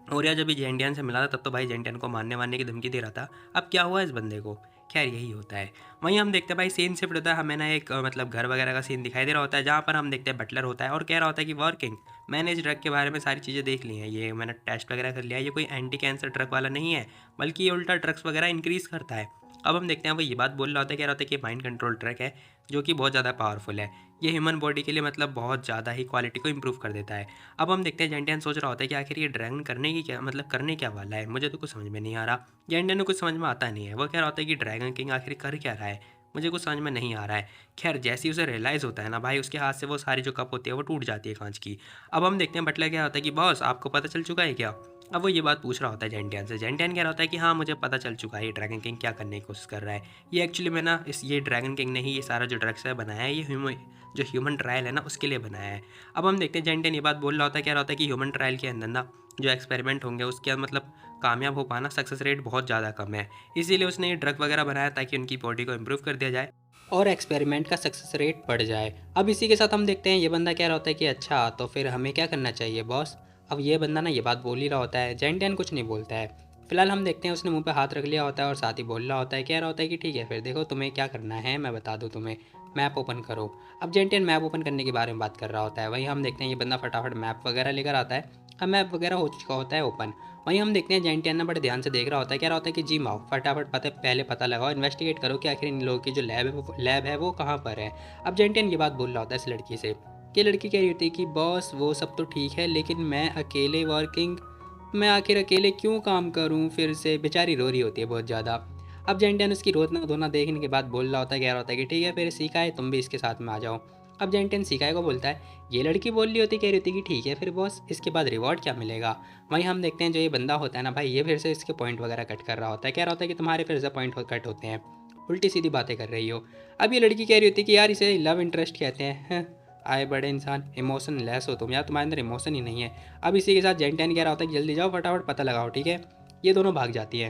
A: और यार जब ये जेंटियान से मिला था तब तो भाई जेंटियान को मारने वारने की धमकी दे रहा था, अब क्या हुआ इस बंदे को। खैर यही होता है। वहीं हम देखते हैं भाई सीन शिफ्ट होता है, हमें ना एक मतलब घर वगैरह का सीन दिखाई दे रहा होता है जहाँ पर हम देखते हैं बटलर होता है और कह रहा होता है कि वर्किंग, मैंने इस ड्रग के बारे में सारी चीज़ें देख ली हैं, ये मैंने टेस्ट वगैरह कर लिया है, ये कोई एंटी कैंसर ड्रग वाला नहीं है, बल्कि ये उल्टा ड्रग्स वगैरह इंक्रीज़ करता है। अब हम देखते हैं वो ये बात बोल रहा होता है, कह रहा होता है कि माइंड कंट्रोल ड्रग है जो कि बहुत ज़्यादा पावरफुल है, ये ह्यूमन बॉडी के लिए मतलब बहुत ज़्यादा ही क्वालिटी को इम्प्रूव कर देता है। अब हम देखते हैं जेंटियन सोच रहा होता है कि आखिर ये ड्रैगन करने की क्या मतलब करने क्या वाला है, मुझे तो कुछ समझ में नहीं आ रहा। जेंटियन को कुछ समझ में आता नहीं है, वो कह रहा होता है कि ड्रैगन किंग आखिर कर क्या रहा है, मुझे कुछ समझ में नहीं आ रहा है। खैर जैसे ही उसे रियलाइज़ होता है ना भाई, उसके हाथ से वो सारी जो कप होती है वो टूट जाती है कांच की। अब हम देखते हैं बटलर क्या होता है कि बॉस आपको पता चल चुका है क्या। अब वो ये बात पूछ रहा होता है जेंटियन से। जेंटियन कह रहा होता है कि हाँ मुझे पता चल चुका है ये ड्रैगन किंग क्या करने की कोशिश कर रहा है। ये एक्चुअली मैं ना इस ये ड्रैगन किंग ने ही ये सारा जो ड्रग्स है बनाया है, ये जो ह्यूमन ट्रायल है ना उसके लिए बनाया है। अब हम देखते हैं जेंटियन ये बात बोल रहा होता है, कह रहा होता है कि ह्यूमन ट्रायल के अंदर ना जो एक्सपेरिमेंट होंगे उसके मतलब कामयाब हो पाना सक्सेस रेट बहुत ज़्यादा कम है, इसीलिए उसने ये ड्रग वगैरह बनाया ताकि उनकी बॉडी को इम्प्रूव कर दिया जाए और एक्सपेरिमेंट का सक्सेस रेट बढ़ जाए। अब इसी के साथ हम देखते हैं ये बंदा कह रहा होता है कि अच्छा तो फिर हमें क्या करना चाहिए बॉस। अब ये बंदा ना ये बात बोल ही रहा होता है, जेंटियन कुछ नहीं बोलता है। फिलहाल हम देखते हैं उसने मुंह पे हाथ रख लिया होता है और साथ ही बोल रहा होता है, कह रहा होता है कि ठीक है फिर देखो तुम्हें क्या करना है मैं बता दूँ तुम्हें, मैप ओपन करो। अब जेंटियन मैप ओपन करने के बारे में बात कर रहा होता है। वहीं हम देखते हैं ये बंदा फटाफट मैप वगैरह लेकर आता है। अब मैप वगैरह हो चुका होता है ओपन। वहीं हम देखते हैं जेंटियन ना बड़े ध्यान से देख रहा होता है, कह रहा होता है कि जी माओ फटाफट पहले पता लगाओ, इन्वेस्टिगेट करो कि आखिर इन लोगों की जो लैब है वो कहाँ पर है। अब जेंटियन ये बात बोल रहा होता है इस लड़की से कि लड़की कह रही होती है कि बॉस वो सब तो ठीक है लेकिन मैं अकेले वर्किंग, मैं आखिर अकेले क्यों काम करूं फिर से, बेचारी रो रही होती है बहुत ज़्यादा। अब जेंटियन उसकी रोना धोना देखने के बाद बोल रहा होता है, कह रहा होता है कि ठीक है फिर सिखाए तुम भी इसके साथ में आ जाओ। अब जेंटियन सिखाए को बोलता है। ये लड़की बोल रही होती, कह रही होती कि ठीक है फिर बॉस इसके बाद रिवॉर्ड क्या मिलेगा। वहीं हम देखते हैं जो ये बंदा होता है ना भाई, ये फिर से इसके पॉइंट वगैरह कट कर रहा होता है, कह रहा होता है कि तुम्हारे फिर से पॉइंट कट होते हैं, उल्टी सीधी बातें कर रही हो। अब ये लड़की कह रही होती है कि यार इसे लव इंटरेस्ट कहते हैं, आए बड़े इंसान, इमोशन लेस हो तुम यार, तुम्हारे अंदर इमोशन ही नहीं है। अब इसी के साथ जेंटियन कह रहा होता है कि जल्दी जाओ फटाफट पता लगाओ, ठीक है। ये दोनों भाग जाती है।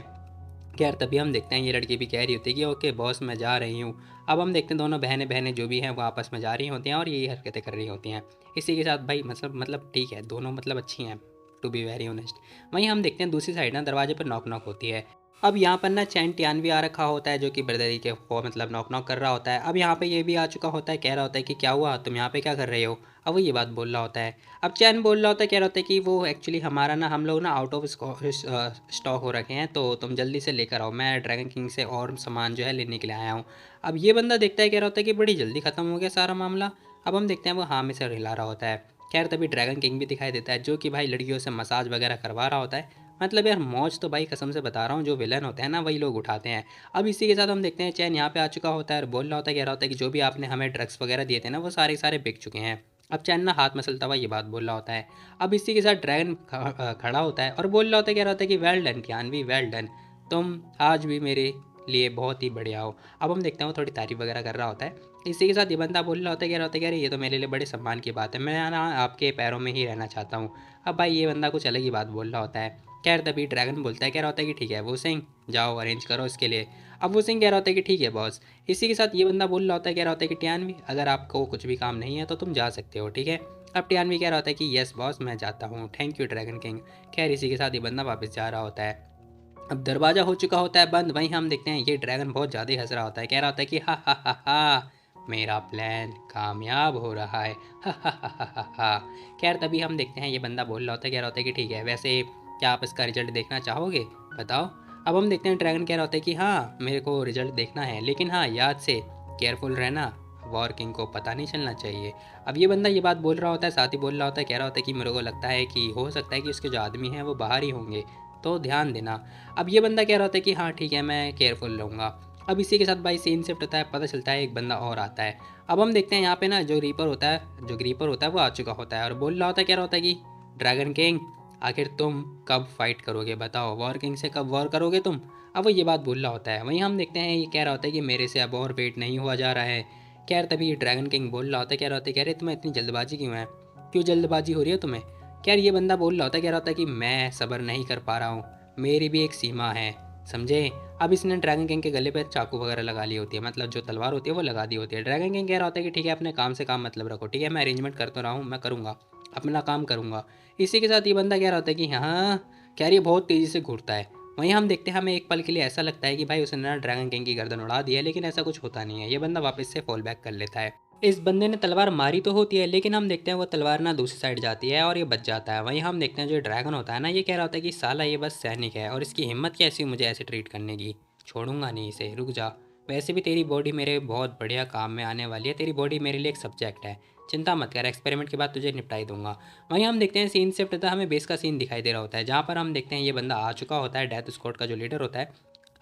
A: खैर तभी हम देखते हैं ये लड़की भी कह रही होती है कि ओके बॉस मैं जा रही हूँ। अब हम देखते हैं दोनों बहनें बहनें जो भी हैं वो आपस में जा रही होती हैं और यही हरकतें कर रही होती हैं। इसी के साथ भाई मतलब ठीक है दोनों मतलब अच्छी हैं। To be very honest. वहीं हम देखते हैं दूसरी साइड ना दरवाजे पर नॉक नॉक होती है। अब यहाँ पर ना चैन टियान भी आ रखा होता है जो कि ब्रदरी के को मतलब नॉक नॉक कर रहा होता है। अब यहाँ पे ये भी आ चुका होता है, कह रहा होता है कि क्या हुआ, तुम यहाँ पे क्या कर रहे हो। अब वो ये बात बोल रहा होता है। अब चैन बोल रहा होता है, कह रहा होता है कि वो एक्चुअली हमारा ना हम लोग ना आउट ऑफ स्टॉक हो रखे हैं, तो तुम जल्दी से लेकर आओ, मैं ड्रैगन किंग से और सामान जो है लेने के लिए आया हूँ। अब ये बंदा देखता है, कह रहा होता है कि बड़ी जल्दी ख़त्म हो गया सारा मामला। अब हम देखते हैं वो हाँ में से हिला रहा होता है। खैर तभी ड्रैगन किंग भी दिखाई देता है जो कि भाई लड़कियों से मसाज वगैरह करवा रहा होता है। मतलब यार मौज तो भाई कसम से बता रहा हूँ, जो विलन होते हैं ना वही लोग उठाते हैं। अब इसी के साथ हम देखते हैं चैन यहाँ पे आ चुका होता है और बोल रहा होता है, कह रहा होता है कि जो भी आपने हमें ड्रग्स वगैरह दिए थे ना वो सारे सारे बिक चुके हैं। अब चैन ना हाथ मसलता हुआ ये बात बोल रहा होता है। अब इसी के साथ ड्रैगन खड़ा होता है और बोल रहा होता है, कह रहा होता है कि well done Gyanvi, well done, तुम आज भी मेरे लिए बहुत ही बढ़िया हो। अब हम देखते हैं वो थोड़ी तारीफ वगैरह कर रहा होता है। इसी के साथ ये बंदा बोल रहा होता है, कह रहा होता है कि अरे ये तो मेरे लिए बड़े सम्मान की बात है, मैं ना आपके पैरों में ही रहना चाहता हूँ। अब भाई ये बंदा कुछ अलग ही बात बोल रहा होता है। खैर तभी ड्रैगन बोलता है, कह रहा होता है कि ठीक है वो सिंह, जाओ अरेंज करो इसके लिए। अब वो सिंह कह रहा होता है कि ठीक है बॉस। इसी के साथ ये बंदा बोल रहा होता है, कह रहा होता है कि टियानवी अगर आपको कुछ भी काम नहीं है तो तुम जा सकते हो, ठीक है। अब टियानवी कह रहा होता है कि यस बॉस मैं जाता हूँ, थैंक यू ड्रैगन किंग। खैर इसी के साथ ये बंदा वापस जा रहा होता है। अब दरवाज़ा हो चुका होता है बंद। वहीं हम देखते हैं ये ड्रैगन बहुत ज़्यादा ही हंस रहा होता है, कह रहा होता है कि हा मेरा प्लान कामयाब हो रहा है, हा। खैर तभी हम देखते हैं ये बंदा बोल रहा होता है, कह रहा होता है कि ठीक है वैसे क्या आप इसका रिजल्ट देखना चाहोगे, बताओ। अब हम देखते हैं ड्रैगन कह रहा होता है कि हाँ मेरे को रिजल्ट देखना है, लेकिन हाँ याद से केयरफुल रहना, वॉर किंग को पता नहीं चलना चाहिए। अब ये बंदा ये बात बोल रहा होता है, साथ ही बोल रहा होता है, कह रहा होता है कि मेरे को लगता है कि हो सकता है कि उसके जो आदमी हैं वो बाहर ही होंगे, तो ध्यान देना। अब ये बंदा कह रहा होता है कि हाँ ठीक है मैं केयरफुल रहूँगा। अब इसी के साथ भाई सीन शिफ्ट होता है, पता चलता है एक बंदा और आता है। अब हम देखते हैं यहाँ पे ना जो रीपर होता है, जो ग्रीपर होता है वो आ चुका होता है और बोल रहा होता है, कह रहा होता है कि ड्रैगन किंग आखिर तुम कब फाइट करोगे, बताओ वॉर किंग से कब वॉर करोगे तुम। अब वो ये बात बोल रहा होता है। वहीं हम देखते हैं ये कह रहा होता है कि मेरे से अब और वेट नहीं हुआ जा रहा है। खैर तभी ड्रैगन किंग बोल रहा होता है, कह रहा होता है, कह रहे तुम्हें इतनी जल्दबाजी क्यों है, क्यों जल्दबाजी हो रही है तुम्हें। खैर ये बंदा बोल रहा होता है, कह रहा होता है कि मैं सब्र नहीं कर पा रहा हूँ, मेरी भी एक सीमा है, समझे। अब इसने ड्रैगन किंग के गले पर चाकू वगैरह लगा ली होती है, मतलब जो तलवार होती है वो लगा दी होती है। ड्रैगन किंग कह रहा होता है कि ठीक है अपने काम से काम मतलब रखो, ठीक है मैं अरेंजमेंट कर तो रहा हूँ, मैं करूँगा अपना काम करूँगा। इसी के साथ ये बंदा कह रहा होता है कि हाँ कह रही बहुत तेज़ी से घूरता है। वहीं हम देखते हैं हमें एक पल के लिए ऐसा लगता है कि भाई उसने ना ड्रैगन किंग की गर्दन उड़ा दी है, लेकिन ऐसा कुछ होता नहीं है, ये बंदा वापस से फॉल बैक कर लेता है। इस बंदे ने तलवार मारी तो होती है, लेकिन हम देखते हैं वो तलवार ना दूसरी साइड जाती है और ये बच जाता है। वहीं हम देखते हैं जो ड्रैगन होता है ना ये कह रहा होता है कि साला ये बस सैनिक है और इसकी हिम्मत कैसी मुझे ऐसे ट्रीट करने की, छोड़ूंगा नहीं इसे, रुक जा। वैसे भी तेरी बॉडी मेरे बहुत बढ़िया काम में आने वाली है, तेरी बॉडी मेरे लिए एक सब्जेक्ट है, चिंता मत कर, एक्सपेरिमेंट के बाद तुझे निपटा ही दूंगा। वहीं हम देखते हैं सीन शिफ्ट होता है, हमें बेस का सीन दिखाई दे रहा होता है जहाँ पर हम देखते हैं ये बंदा आ चुका होता है, डेथ स्क्वाड का जो लीडर होता है।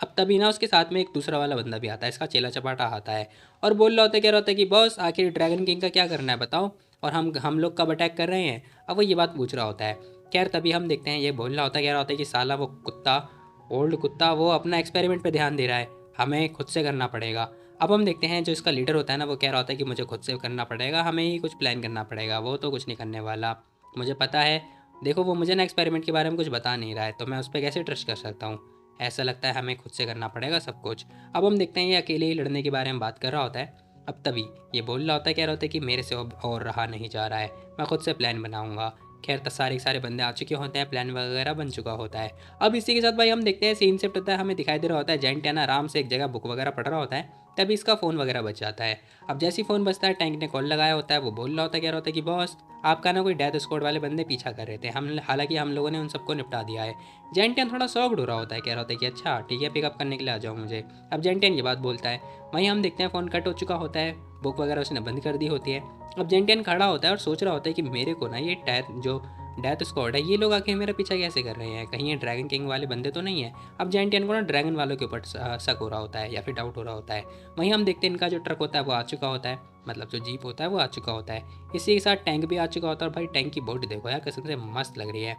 A: अब तभी ना उसके साथ में एक दूसरा वाला बंदा भी आता है, इसका चेला चपाटा आता है और बोल रहा होता है, कह रहा होता है कि बॉस आखिर ड्रैगन किंग का क्या करना है बताओ, और हम लोग कब अटैक कर रहे हैं। अब वो ये बात पूछ रहा होता है। खैर तभी हम देखते हैं ये बोल रहा होता है, कह रहा होता है कि साला वो कुत्ता, ओल्ड कुत्ता, वो अपना एक्सपेरिमेंट पे ध्यान दे रहा है, हमें खुद से करना पड़ेगा। अब हम देखते हैं जो इसका लीडर होता है ना वो कह रहा होता है कि मुझे खुद से करना पड़ेगा, हमें ही कुछ प्लान करना पड़ेगा, वो तो कुछ नहीं करने वाला, मुझे पता है। देखो वो मुझे ना एक्सपेरिमेंट के बारे में कुछ बता नहीं रहा है, तो मैं उस पर कैसे ट्रस्ट कर सकता हूँ, ऐसा लगता है हमें खुद से करना पड़ेगा सब कुछ। अब हम देखते हैं ये अकेले ही लड़ने के बारे में बात कर रहा होता है। अब तभी ये बोल रहा होता है, कह रहा होता है कि मेरे से अब और रहा नहीं जा रहा है, मैं खुद से प्लान बनाऊंगा। खैर तो सारे सारे बंदे आ चुके होते हैं, प्लान वगैरह बन चुका होता है। अब इसी के साथ भाई हम देखते हैं सीन शिफ्ट होता है, हमें दिखाई दे रहा होता है जेंट ना आराम से एक जगह बुक वगैरह पढ़ रहा होता है, तभी इसका फ़ोन वगैरह बच जाता है। अब जैसे ही फ़ोन बजता है टैंक ने कॉल लगाया होता है, वो बोल रहा होता है, कह रहा होता है कि बॉस आपका ना कोई डेथ स्क्वाड वाले बंदे पीछा कर रहे थे, हम हालांकि हम लोगों ने उन सबको निपटा दिया है। जेंटियन थोड़ा शॉक्ड हो रहा होता है, कह रहा होता है कि अच्छा ठीक है पिकअप करने के लिए आ जाओ मुझे। अब जेंटियन ये बात बोलता है। वहीं हम देखते हैं फ़ोन कट हो चुका होता है, बुक वगैरह उसने बंद कर दी होती है। अब जेंटियन खड़ा होता है और सोच रहा होता है कि मेरे को ना ये डेथ स्क्वाड है ये लोग आखिर मेरा पीछा कैसे कर रहे हैं, कहीं ये ड्रैगन किंग वाले बंदे तो नहीं है। अब जेंटियन को ना ड्रैगन वालों के ऊपर शक हो रहा होता है या फिर डाउट हो रहा होता है। वहीं हम देखते हैं इनका जो ट्रक होता है वो आ चुका होता है, मतलब जो जीप होता है वो आ चुका होता है। इसी के साथ टैंक भी आ चुका होता है और भाई टैंक की बॉडी देखो यार कसम से मस्त लग रही है।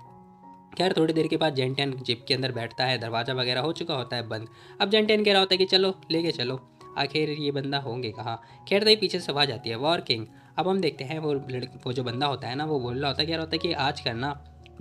A: खैर थोड़ी देर के बाद जेंटियन जीप के अंदर बैठता है, दरवाज़ा वगैरह हो चुका होता है बंद। अब जेंटियन कह रहा होता है कि चलो लेके चलो, आखिर ये बंदा होंगे कहाँ। खैर तभी पीछे से आवाज़ आती है वॉर किंग। अब हम देखते हैं वो जो बंदा होता है ना वो बोल रहा होता है, कह रहा होता है कि आज करना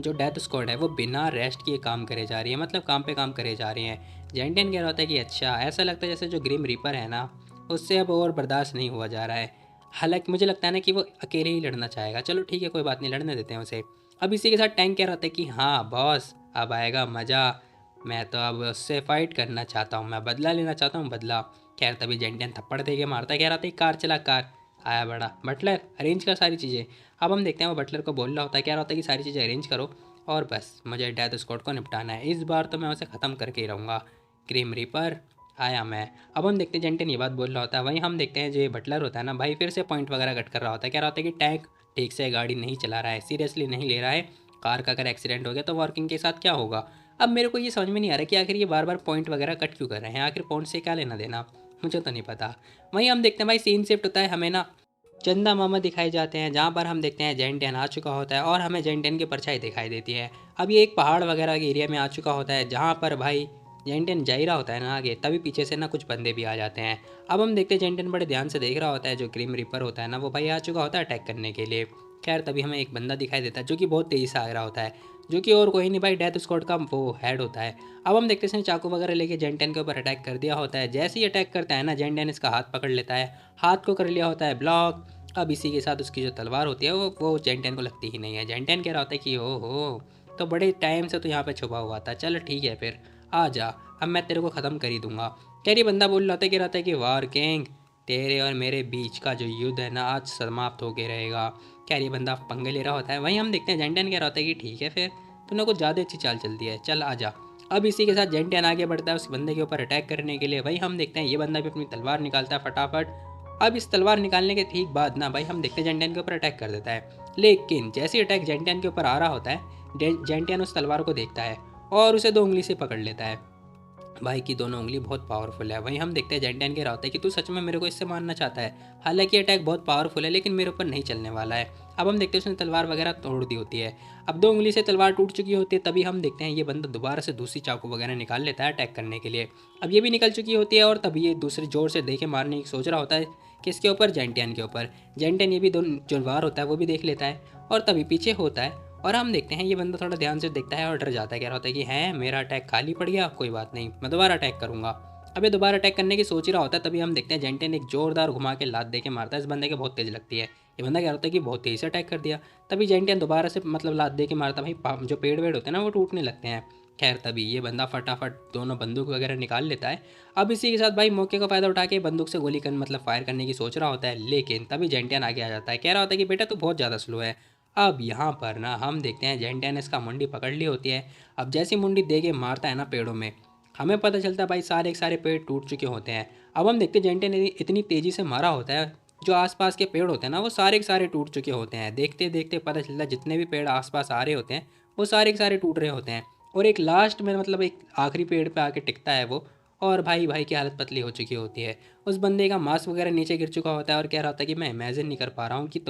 A: जो डेथ स्क्वाड है वो बिना रेस्ट किए काम करे जा रही है, मतलब काम पे काम करे जा रही हैं। जेंटियन कह रहा होता है कि अच्छा ऐसा लगता है जैसे जो ग्रिम रीपर है ना उससे अब और बर्दाश्त नहीं हुआ जा रहा है, हालांकि मुझे लगता है ना कि वो अकेले ही लड़ना चाहेगा, चलो ठीक है कोई बात नहीं लड़ने देते हैं उसे। अब इसी के साथ टैंक कह रहा था कि हाँ बॉस, अब आएगा मज़ा, मैं तो अब उससे फाइट करना चाहता हूँ, मैं बदला लेना चाहता हूँ बदला। खैर तभी जेंटियन थप्पड़ दे के मारता, कह रहा था कार चला कार। आया बड़ा बटलर, अरेंज कर सारी चीज़ें। अब हम देखते हैं वो बटलर को बोल रहा होता है, कह रहा होता है कि सारी चीज़ें अरेंज करो और बस मुझे डेथ स्क्वाड को निपटाना है, इस बार तो मैं उसे ख़त्म करके ही रहूँगा। क्रीम रीपर आया मैं। अब हम देखते हैं जेंटियन ये बात बोल रहा होता है, वहीं हम देखते हैं जो ये बटलर होता है ना भाई, फिर से पॉइंट वगैरह कट कर रहा होता है, कह रहा होता है कि टैंक ठीक से गाड़ी नहीं चला रहा है, सीरियसली नहीं ले रहा है, कार का अगर एक्सीडेंट हो गया तो वर्किंग के साथ क्या होगा। अब मेरे को ये समझ में नहीं आ रहा कि आखिर ये बार बार पॉइंट वगैरह कट क्यों कर रहे हैं, आखिर पॉइंट से क्या लेना देना, मुझे तो नहीं पता। वहीं हम देखते हैं भाई सीन शिफ्ट होता है, हमें ना चंदा मामा दिखाए जाते हैं, जहाँ पर हम देखते हैं जेंटियन आ चुका होता है और हमें जेंटियन की परछाई दिखाई देती है। अब ये एक पहाड़ वगैरह के एरिया में आ चुका होता है, जहाँ पर भाई जेंटियन जा ही रहा होता है ना आगे, तभी पीछे से ना कुछ बंदे भी आ जाते हैं। अब हम देखते हैं जेंटियन बड़े ध्यान से देख रहा होता है, जो क्रीम रिपर होता है ना वो भाई आ चुका होता है अटैक करने के लिए। खैर तभी हमें एक बंदा दिखाई देता है जो कि बहुत तेज़ी से आ रहा होता है, जो कि और कोई नहीं भाई डेथ स्क्वाड का वो हेड होता है। अब हम देखते हैं इसने चाकू वगैरह लेके जेंटियन के ऊपर अटैक कर दिया होता है, जैसे ही अटैक करता है ना जेंटियन इसका हाथ पकड़ लेता है, हाथ को कर लिया होता है ब्लॉक। अब इसी के साथ उसकी जो तलवार होती है वो जेंटियन को लगती ही नहीं है। जेंटियन कह रहा होता है कि ओ हो, तो बड़े टाइम से तो यहाँ पे छुपा हुआ था, चल ठीक है फिर आ जा, अब मैं तेरे को ख़त्म कर ही दूंगा। खैर ये बंदा बोल रहा था कि वार किंग, तेरे और मेरे बीच का जो युद्ध है ना आज समाप्त हो के रहेगा। खैर ये बंदा पंगे ले रहा होता है, वहीं हम देखते हैं जेंटियन कह रहा होता है कि ठीक है फिर, तूने कुछ ज़्यादा अच्छी चाल चलती है, चल आ जा। अब इसी के साथ जेंटियन आगे बढ़ता है उस बंदे के ऊपर अटैक करने के लिए। वहीं हम देखते हैं ये बंदा भी अपनी तलवार निकालता है फटाफट। अब इस तलवार निकालने के ठीक बाद ना भाई हम देखते हैं जेंटियन के ऊपर अटैक कर देता है, लेकिन जैसे ही अटैक जेंटियन के ऊपर आ रहा होता है जेंटियन उस तलवार को देखता है और उसे 2 उंगली से पकड़ लेता है। भाई की दोनों उंगली बहुत पावरफुल है। वहीं हम देखते हैं जेंटियन कह रहा होता है कि तू सच में मेरे को इससे मारना चाहता है, हालांकि अटैक बहुत पावरफुल है लेकिन मेरे ऊपर नहीं चलने वाला है। अब हम देखते हैं उसने तलवार वगैरह तोड़ दी होती है, अब 2 उंगली से तलवार टूट चुकी होती है। तभी हम देखते हैं ये बंदा दोबारा से दूसरी चाकू वगैरह निकाल लेता है अटैक करने के लिए। अब ये भी निकल चुकी होती है और तभी ये दूसरे जोर से देखे मारने की सोच रहा होता है, किसके ऊपर, जेंटियन के ऊपर। जेंटियन ये भी दोनों जो वार होता है वो भी देख लेता है और तभी पीछे होता है और हम देखते हैं ये बंदा थोड़ा ध्यान से देखता है और डर जाता है, कह रहा होता है कि है मेरा अटैक खाली पड़ गया, कोई बात नहीं मैं दोबारा अटैक करूंगा। अब ये दोबारा अटैक करने की सोच ही रहा होता है, तभी हम देखते हैं जेंटियन एक जोरदार घुमा के लात दे के मारता है इस बंदे के, बहुत तेज लगती है। ये बंदा कह रहा होता है कि बहुत तेज़ी से अटैक कर दिया। तभी जेंटियन दोबारा से मतलब लात दे के मारता, भाई जो पेड़ वेड़ होते हैं ना वो टूटने लगते हैं। खैर तभी ये बंदा फटाफट दोनों बंदूक वगैरह निकाल लेता है। अब इसी के साथ भाई मौके का फ़ायदा उठा के बंदूक से गोली कर मतलब फायर करने की सोच रहा होता है, लेकिन तभी जेंटियन आगे आ जाता है, कह रहा होता है कि बेटा तू बहुत ज़्यादा स्लो है। अब यहाँ पर ना हम देखते हैं जेंटियन इसका मुंडी पकड़ ली होती है। अब जैसी मुंडी दे के मारता है ना पेड़ों में, हमें पता चलता है भाई सारे के सारे पेड़ टूट चुके होते हैं। अब हम देखते हैं जेंटियन ने इतनी तेज़ी से मारा होता है, जो आसपास के पेड़ होते हैं ना वो सारे के सारे टूट चुके होते हैं। देखते देखते पता चलता है जितने भी पेड़ आसपास आ रहे होते हैं वो सारे के सारे टूट रहे होते हैं और एक लास्ट में मतलब एक आखिरी पेड़ पे आके टिकता है वो, और भाई भाई की हालत पतली हो चुकी होती है। उस बंदे का मांस वगैरह नीचे गिर चुका होता है और कह रहा होता है कि मैं इमेजिन नहीं कर पा रहा हूँ कि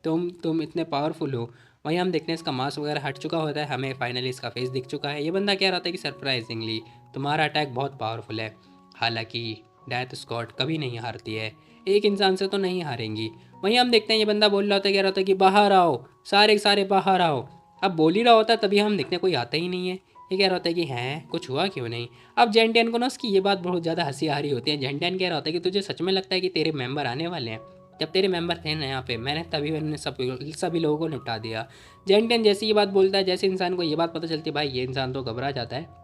A: तुम इतने पावरफुल हो। वहीं हम देखते हैं इसका मांस वगैरह हट चुका होता है, हमें फाइनली इसका फेस दिख चुका है। ये बंदा कह रहा था कि सरप्राइजिंगली तुम्हारा अटैक बहुत पावरफुल है, हालांकि डेथ स्क्वाड कभी नहीं हारती है, एक इंसान से तो नहीं हारेंगी। वहीं हम देखते हैं ये बंदा बोल रहा होता है, कह रहा होता है कि बाहर आओ, सारे के सारे बाहर आओ। अब बोल ही रहा होता है तभी हम देखते हैं कोई आता ही नहीं है। ये कह रहा होता है कि हैं कुछ हुआ क्यों नहीं। अब जेंटियन को ना उसकी ये बात बहुत ज़्यादा हंसी आ रही होती है। जेंटियन कह रहा होता है कि तुझे सच में लगता है कि तेरे मेंबर आने वाले हैं, जब तेरे मेंबर थे ना यहाँ पे मैंने तभी उन्होंने सभी लोगों को निपटा दिया। जेंटियन जैसे ये बात बोलता है, जैसे इंसान को ये बात पता चलती है भाई ये इंसान तो घबरा जाता है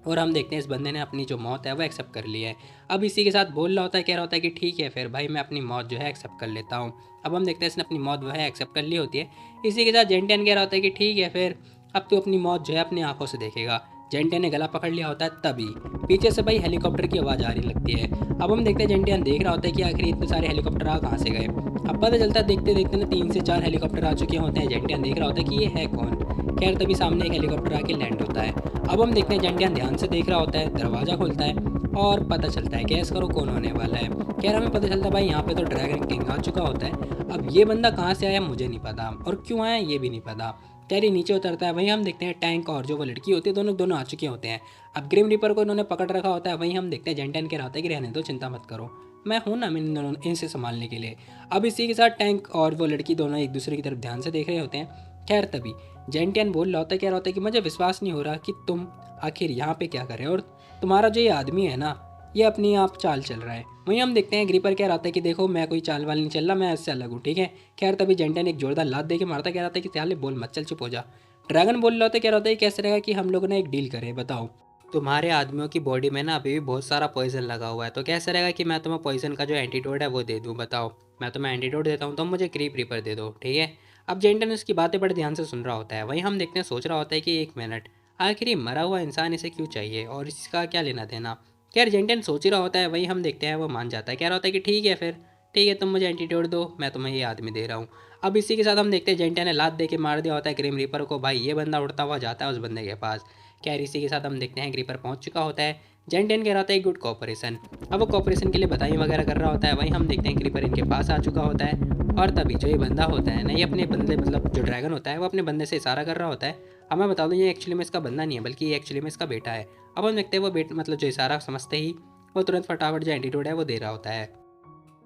A: और हम देखते हैं इस बंदे ने अपनी जो मौत है वो एक्सेप्ट कर ली है। अब इसी के साथ बोल रहा होता है, कह रहा होता है कि ठीक है फिर भाई मैं अपनी मौत जो है एक्सेप्ट कर लेता हूँ। अब हम देखते हैं इसने अपनी मौत जो है एक्सेप्ट कर ली होती है। इसी के साथ जेंटियन कह रहा होता है कि ठीक है फिर अब तू अपनी मौत जो है अपनी आंखों से देखेगा। जेंटियन ने गला पकड़ लिया होता है, तभी पीछे से भाई हेलीकॉप्टर की आवाज़ आ रही लगती है। अब हम देखते हैं जेंटियन देख रहा होता है कि आखिर इतने सारे हेलीकॉप्टर आ कहाँ से गए। अब पता चलता है देखते देखते ना 3 से 4 हेलीकॉप्टर आ चुके होते हैं। जेंटियन देख रहा होता है कि ये है कौन। खैर तभी सामने एक हेलीकॉप्टर आके लैंड होता है। अब हम देखते हैं जेंटियन ध्यान से देख रहा होता है, दरवाज़ा खोलता है और पता चलता है गैस करो कौन होने वाला है। खैर हमें पता चलता है भाई यहाँ पे तो ड्रैगन किंग आ चुका होता है। अब ये बंदा कहाँ से आया मुझे नहीं पता और क्यों आया ये भी नहीं पता। खैर ये नीचे उतरता है, वहीं हम देखते हैं टैंक और जो वो लड़की होती है दोनों दोनों आ चुके होते हैं। अब ग्रिम रीपर को इन्होंने पकड़ रखा होता है। वहीं हम देखते हैं जेंटियन कह रहा होता है कि रहने दो, चिंता मत करो, मैं हूँ ना, मैं इनसे संभालने के लिए। अब इसी के साथ टैंक और वो लड़की दोनों एक दूसरे की तरफ ध्यान से देख रहे होते हैं। खैर तभी जेंटियन बोल रहा होता है, कह रहा होता है कि मुझे विश्वास नहीं हो रहा कि तुम आखिर यहाँ पे क्या कर रहे हो और तुम्हारा जो ये आदमी है ना
B: ये अपनी आप चाल चल रहा है। वहीं हम देखते हैं ग्रीपर कह रहा था कि देखो मैं कोई चाल वाल नहीं चल रहा, मैं इससे अलग हूँ, ठीक है। खैर तभी जेंटन एक जोरदार लात दे के मारता, कह रहा था कि साले बोल मत, चल चुप हो जा। ड्रैगन बोल रहा था, कह रहा था ये कैसे रहेगा कि हम लोग ने एक डील करे, बताओ।
A: तुम्हारे आदमियों की बॉडी में ना अभी भी बहुत सारा पॉइजन लगा हुआ है, तो कैसे रहेगा कि मैं तुम्हें पॉइजन का जो एंटीडोट है वो दे दूँ, बताओ। मैं तुम्हें एंटीडोट देता हूँ, तुम मुझे क्रीप रीपर दे दो, ठीक है। अब जेंटन उसकी बातें बड़े ध्यान से सुन रहा होता है। वहीं हम देखते हैं सोच रहा होता है कि 1 मिनट, आखिर ये मरा हुआ इंसान इसे क्यों चाहिए और इसका क्या लेना देना। खैर जेंटन सोच ही रहा होता है। वहीं हम देखते हैं वो मान जाता है, कह रहा होता है कि ठीक है फिर, ठीक है तुम मुझे एंटीडोट दो, मैं तुम्हें ये आदमी दे रहा हूँ। अब इसी के साथ हम देखते हैं जेंटन ने लात दे के मार दिया होता है ग्रीम रीपर को। भाई ये बंदा उड़ता हुआ जाता है उस बंदे के पास। खैर इसी के साथ हम देखते हैं क्रीपर पहुंच चुका होता है। जेंटन कह रहा होता है गुड कॉपरेशन। अब वो कॉपरेशन के लिए बधाई वगैरह कर रहा होता है। वहीं हम देखते हैं क्रीपर इनके पास आ चुका होता है। और तभी जो ये बंदा होता है ना, ये अपने बंदे मतलब जो ड्रैगन होता है वो अपने बंदे से इशारा कर रहा होता है। अब मैं बता दूं ये एक्चुअली में इसका बंदा नहीं है, बल्कि ये एक्चुअली में इसका बेटा है। अब हम देखते हैं वो मतलब जो इशारा समझते ही वो तुरंत फटाफट जो एंटीट्यूड है वो दे रहा होता है।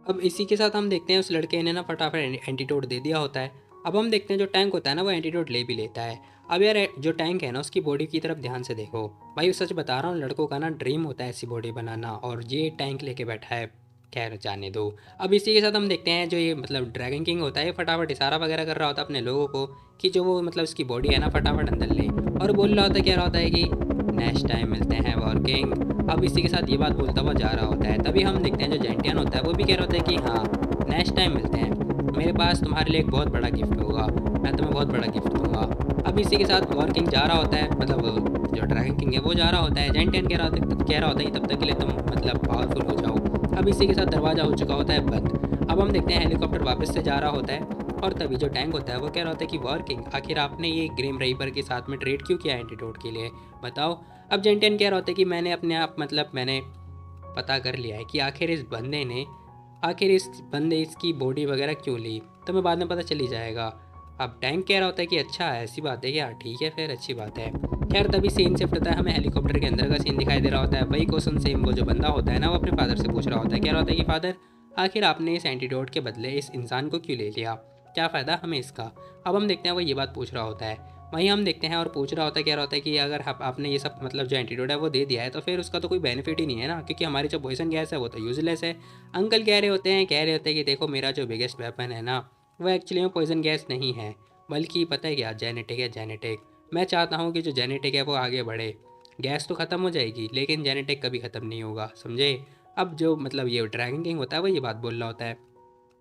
A: अब इसी के साथ हम देखते हैं उस लड़के ने ना फटाफट एंटीट्यूड दे दिया होता है। अब हम देखते हैं जो टैंक होता है ना वो एंटीट्यूड ले भी लेता है। अब यार जो टैंक है ना उसकी बॉडी की तरफ ध्यान से देखो। भाई सच बता रहा हूँ, लड़कों का ना ड्रीम होता है ऐसी बॉडी बनाना, और ये टैंक लेके बैठा है। खैर जाने दो। अब इसी के साथ हम देखते हैं जो ये मतलब ड्रैगन किंग होता है फटाफट इशारा वगैरह कर रहा होता है अपने लोगों को कि जो वो मतलब इसकी बॉडी है ना फटाफट अंदर ले, और बोल रहा होता है, कह रहा होता है कि नेक्स्ट टाइम मिलते हैं वॉर किंग। अब इसी के साथ ये बात बोलता हुआ जा रहा होता है। तभी हम देखते हैं जो जेंटियन होता है वो भी कह रहा होता है कि हाँ नेक्स्ट टाइम मिलते हैं, मेरे पास तुम्हारे लिए एक बहुत बड़ा गिफ्ट होगा, मैं तुम्हें बहुत बड़ा गिफ्ट दूंगा। अब इसी के साथ वॉर किंग जा रहा होता है, मतलब जो ड्रैगन किंग है वो जा रहा होता है। जेंटियन कह रहा होता है कि तब तक के लिए तुम मतलब पावरफुल हो जाओ। अब इसी के साथ दरवाज़ा हो चुका होता है बंद। अब हम देखते हैं हेलीकॉप्टर वापस से जा रहा होता है। और तभी जो टैंक होता है वो कह रहा होता है कि वॉर किंग आखिर आपने ये ग्रीम रीपर के साथ में ट्रेड क्यों किया एंटीडोट के लिए, बताओ। अब जेंटियन कह रहा होता है कि मैंने अपने आप मतलब मैंने पता कर लिया है कि आखिर इस बंदे इसकी बॉडी वगैरह क्यों ली, तो मैं बाद में पता चली जाएगा। अब टैंक कह रहा होता है कि अच्छा ऐसी बात है क्या, ठीक है फिर अच्छी बात है। खैर तभी सीन शिफ्ट होता है, हमें हेलीकॉप्टर के अंदर का सीन दिखाई दे रहा होता है। वही क्वेश्चन सेम वो जो बंदा होता है ना वो अपने फादर से पूछ रहा होता है, कह रहा होता है कि फादर आखिर आपने इस एंटीडोट के बदले इस इंसान को क्यों ले लिया, क्या फ़ायदा हमें इसका। अब हम देखते हैं वो ये बात पूछ रहा होता है। वहीं हम देखते हैं और पूछ रहा होता है, कह रहा होता है कि अगर आपने ये सब मतलब जो एंटीडोट है वो दे दिया है तो फिर उसका तो कोई बेनिफिट ही नहीं है ना, क्योंकि हमारी जो पॉइजन गैस है वो तो यूजलेस है। अंकल कह रहे होते हैं कि देखो मेरा जो बिगेस्ट वेपन है ना वो एक्चुअली में पॉइजन गैस नहीं है, बल्कि पता है क्या, जेनेटिक है, जेनेटिक। मैं चाहता हूँ कि जो जेनेटिक है वो आगे बढ़े। गैस तो ख़त्म हो जाएगी लेकिन जेनेटिक कभी ख़त्म नहीं होगा, समझे। अब जो मतलब ये ड्रैगन किंग होता है वो ये बात बोल रहा होता है।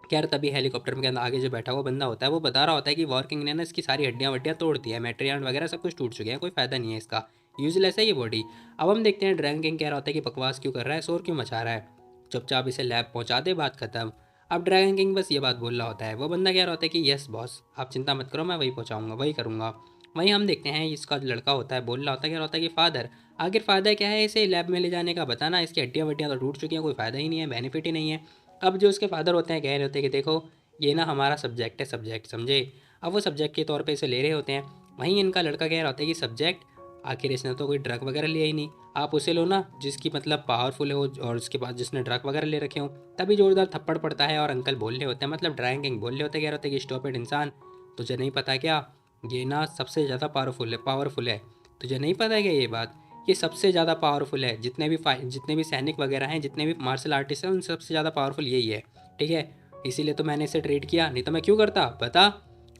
A: खैर तभी हेलीकॉप्टर के अंदर आगे जो बैठा हुआ बंदा होता है वो बता रहा होता है कि वॉर किंग ने ना इसकी सारी हड्डियाँ वड्डियाँ तोड़ दी है, मेट्रियान वगैरह सब कुछ टूट चुके हैं, कोई फ़ायदा नहीं है इसका, यूजलेस है ये बॉडी। अब हम देखते हैं ड्रैगन किंग कह रहा होता है कि बकवास क्यों कर रहा है, शोर क्यों मचा रहा है, चुपचाप इसे लैब पहुंचा दे, बात खत्म। अब ड्रैगन किंग बस ये बात बोल रहा होता है। वो बंदा कह रहा होता है कि यस बॉस आप चिंता मत करो, मैं वही पहुँचाऊँगा, वही करूँगा। वहीं हम देखते हैं इसका जो लड़का होता है बोल रहा होता है, कह रहा होता है कि फादर आखिर फ़ायदा क्या है इसे लैब में ले जाने का, बताना, इसकी हड्डियाँ वड्डियाँ तो टूट चुकी हैं, कोई फ़ायदा ही नहीं है, बेनिफिट ही नहीं है। अब जो उसके फादर होते हैं कह रहे होते हैं कि देखो ये ना हमारा सब्जेक्ट है, सब्जेक्ट समझे। अब वो सब्जेक्ट के तौर पे इसे ले रहे होते हैं। वहीं इनका लड़का कह रहा होता है कि सब्जेक्ट, आखिर इसने तो कोई ड्रग वगैरह लिया ही नहीं, आप उसे लो ना जिसकी मतलब पावरफुल है वो, और उसके बाद जिसने ड्रग वगैरह ले रखे हो। तभी जोरदार थप्पड़ पड़ता है और अंकल बोल रहे होते हैं, मतलब ड्रैगन किंग बोल रहे होते हैं, कह रहे होते हैं कि स्टॉप इट इंसान, तुझे नहीं पता क्या, ये ना सबसे ज़्यादा पावरफुल है, तुझे नहीं पता क्या ये बात, ये सबसे ज़्यादा पावरफुल है, जितने भी सैनिक वगैरह हैं, जितने भी मार्शल आर्टिस्ट हैं, उन सबसे ज़्यादा पावरफुल यही है, ठीक है। इसीलिए तो मैंने इसे ट्रेड किया, नहीं तो मैं क्यों करता, बता।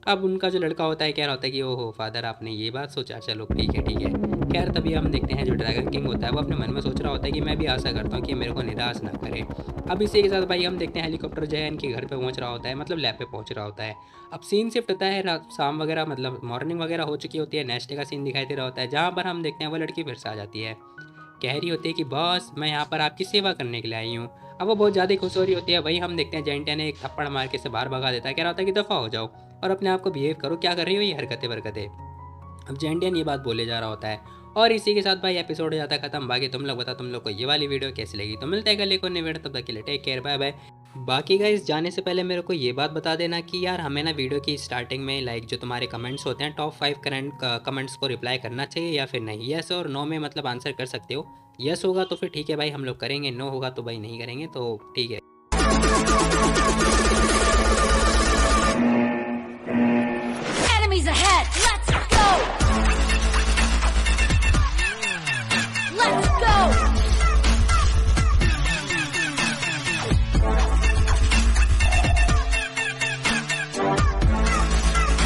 A: अब उनका जो लड़का होता है कह रहा होता है कि ओहो फादर आपने ये बात सोचा, चलो ठीक है ठीक है। खैर तभी हम देखते हैं जो ड्रैगन किंग होता है वो अपने मन में सोच रहा होता है कि मैं भी आशा करता हूँ कि मेरे को निराश ना करे। अब इसी के साथ भाई हम देखते हैं हेलीकॉप्टर जो है इनके घर पे पहुँच रहा होता है, मतलब लैब पे पहुँच रहा होता है। अब सीन शिफ्ट होता है रात शाम वगैरह मतलब मॉर्निंग वगैरह हो चुकी होती है, नेक्स्ट डे का सीन दिखाई दे रहा होता है, जहाँ पर हम देखते हैं वो लड़की फिर से आ जाती है। कह रही होती है कि बॉस मैं यहाँ पर आपकी सेवा करने के लिए आई हूँ। अब वो बहुत ज़्यादा खुश हो रही होती है। वहीं हम देखते हैं जेंटिया ने एक थप्पड़ मार के इसे बाहर भगा देता है, कह रहा होता है कि दफ़ा हो जाओ और अपने आप को बिहेव करो, क्या कर रही हो ये हरकतें वरकतें। अब जेंटियन ये बात बोले जा रहा होता है और इसी के साथ भाई एपिसोड हो जाता है खत्म। बाकी तुम लोग बताओ तुम लोग को ये वाली वीडियो कैसी लगी, तो मिलता है कल एक और नई वीडियो, तब तक के लिए टेक केयर, बाय बाय। बाकी गाइस जाने से पहले मेरे को ये बात बता देना कि यार हमें ना वीडियो की स्टार्टिंग में लाइक जो तुम्हारे कमेंट्स होते हैं टॉप 5 करंट कमेंट्स को रिप्लाई करना चाहिए या फिर नहीं, यस और नो में मतलब आंसर कर सकते हो। यस होगा तो फिर ठीक है भाई हम लोग करेंगे, नो होगा तो भाई नहीं करेंगे, तो ठीक है।
C: Enemies ahead! Let's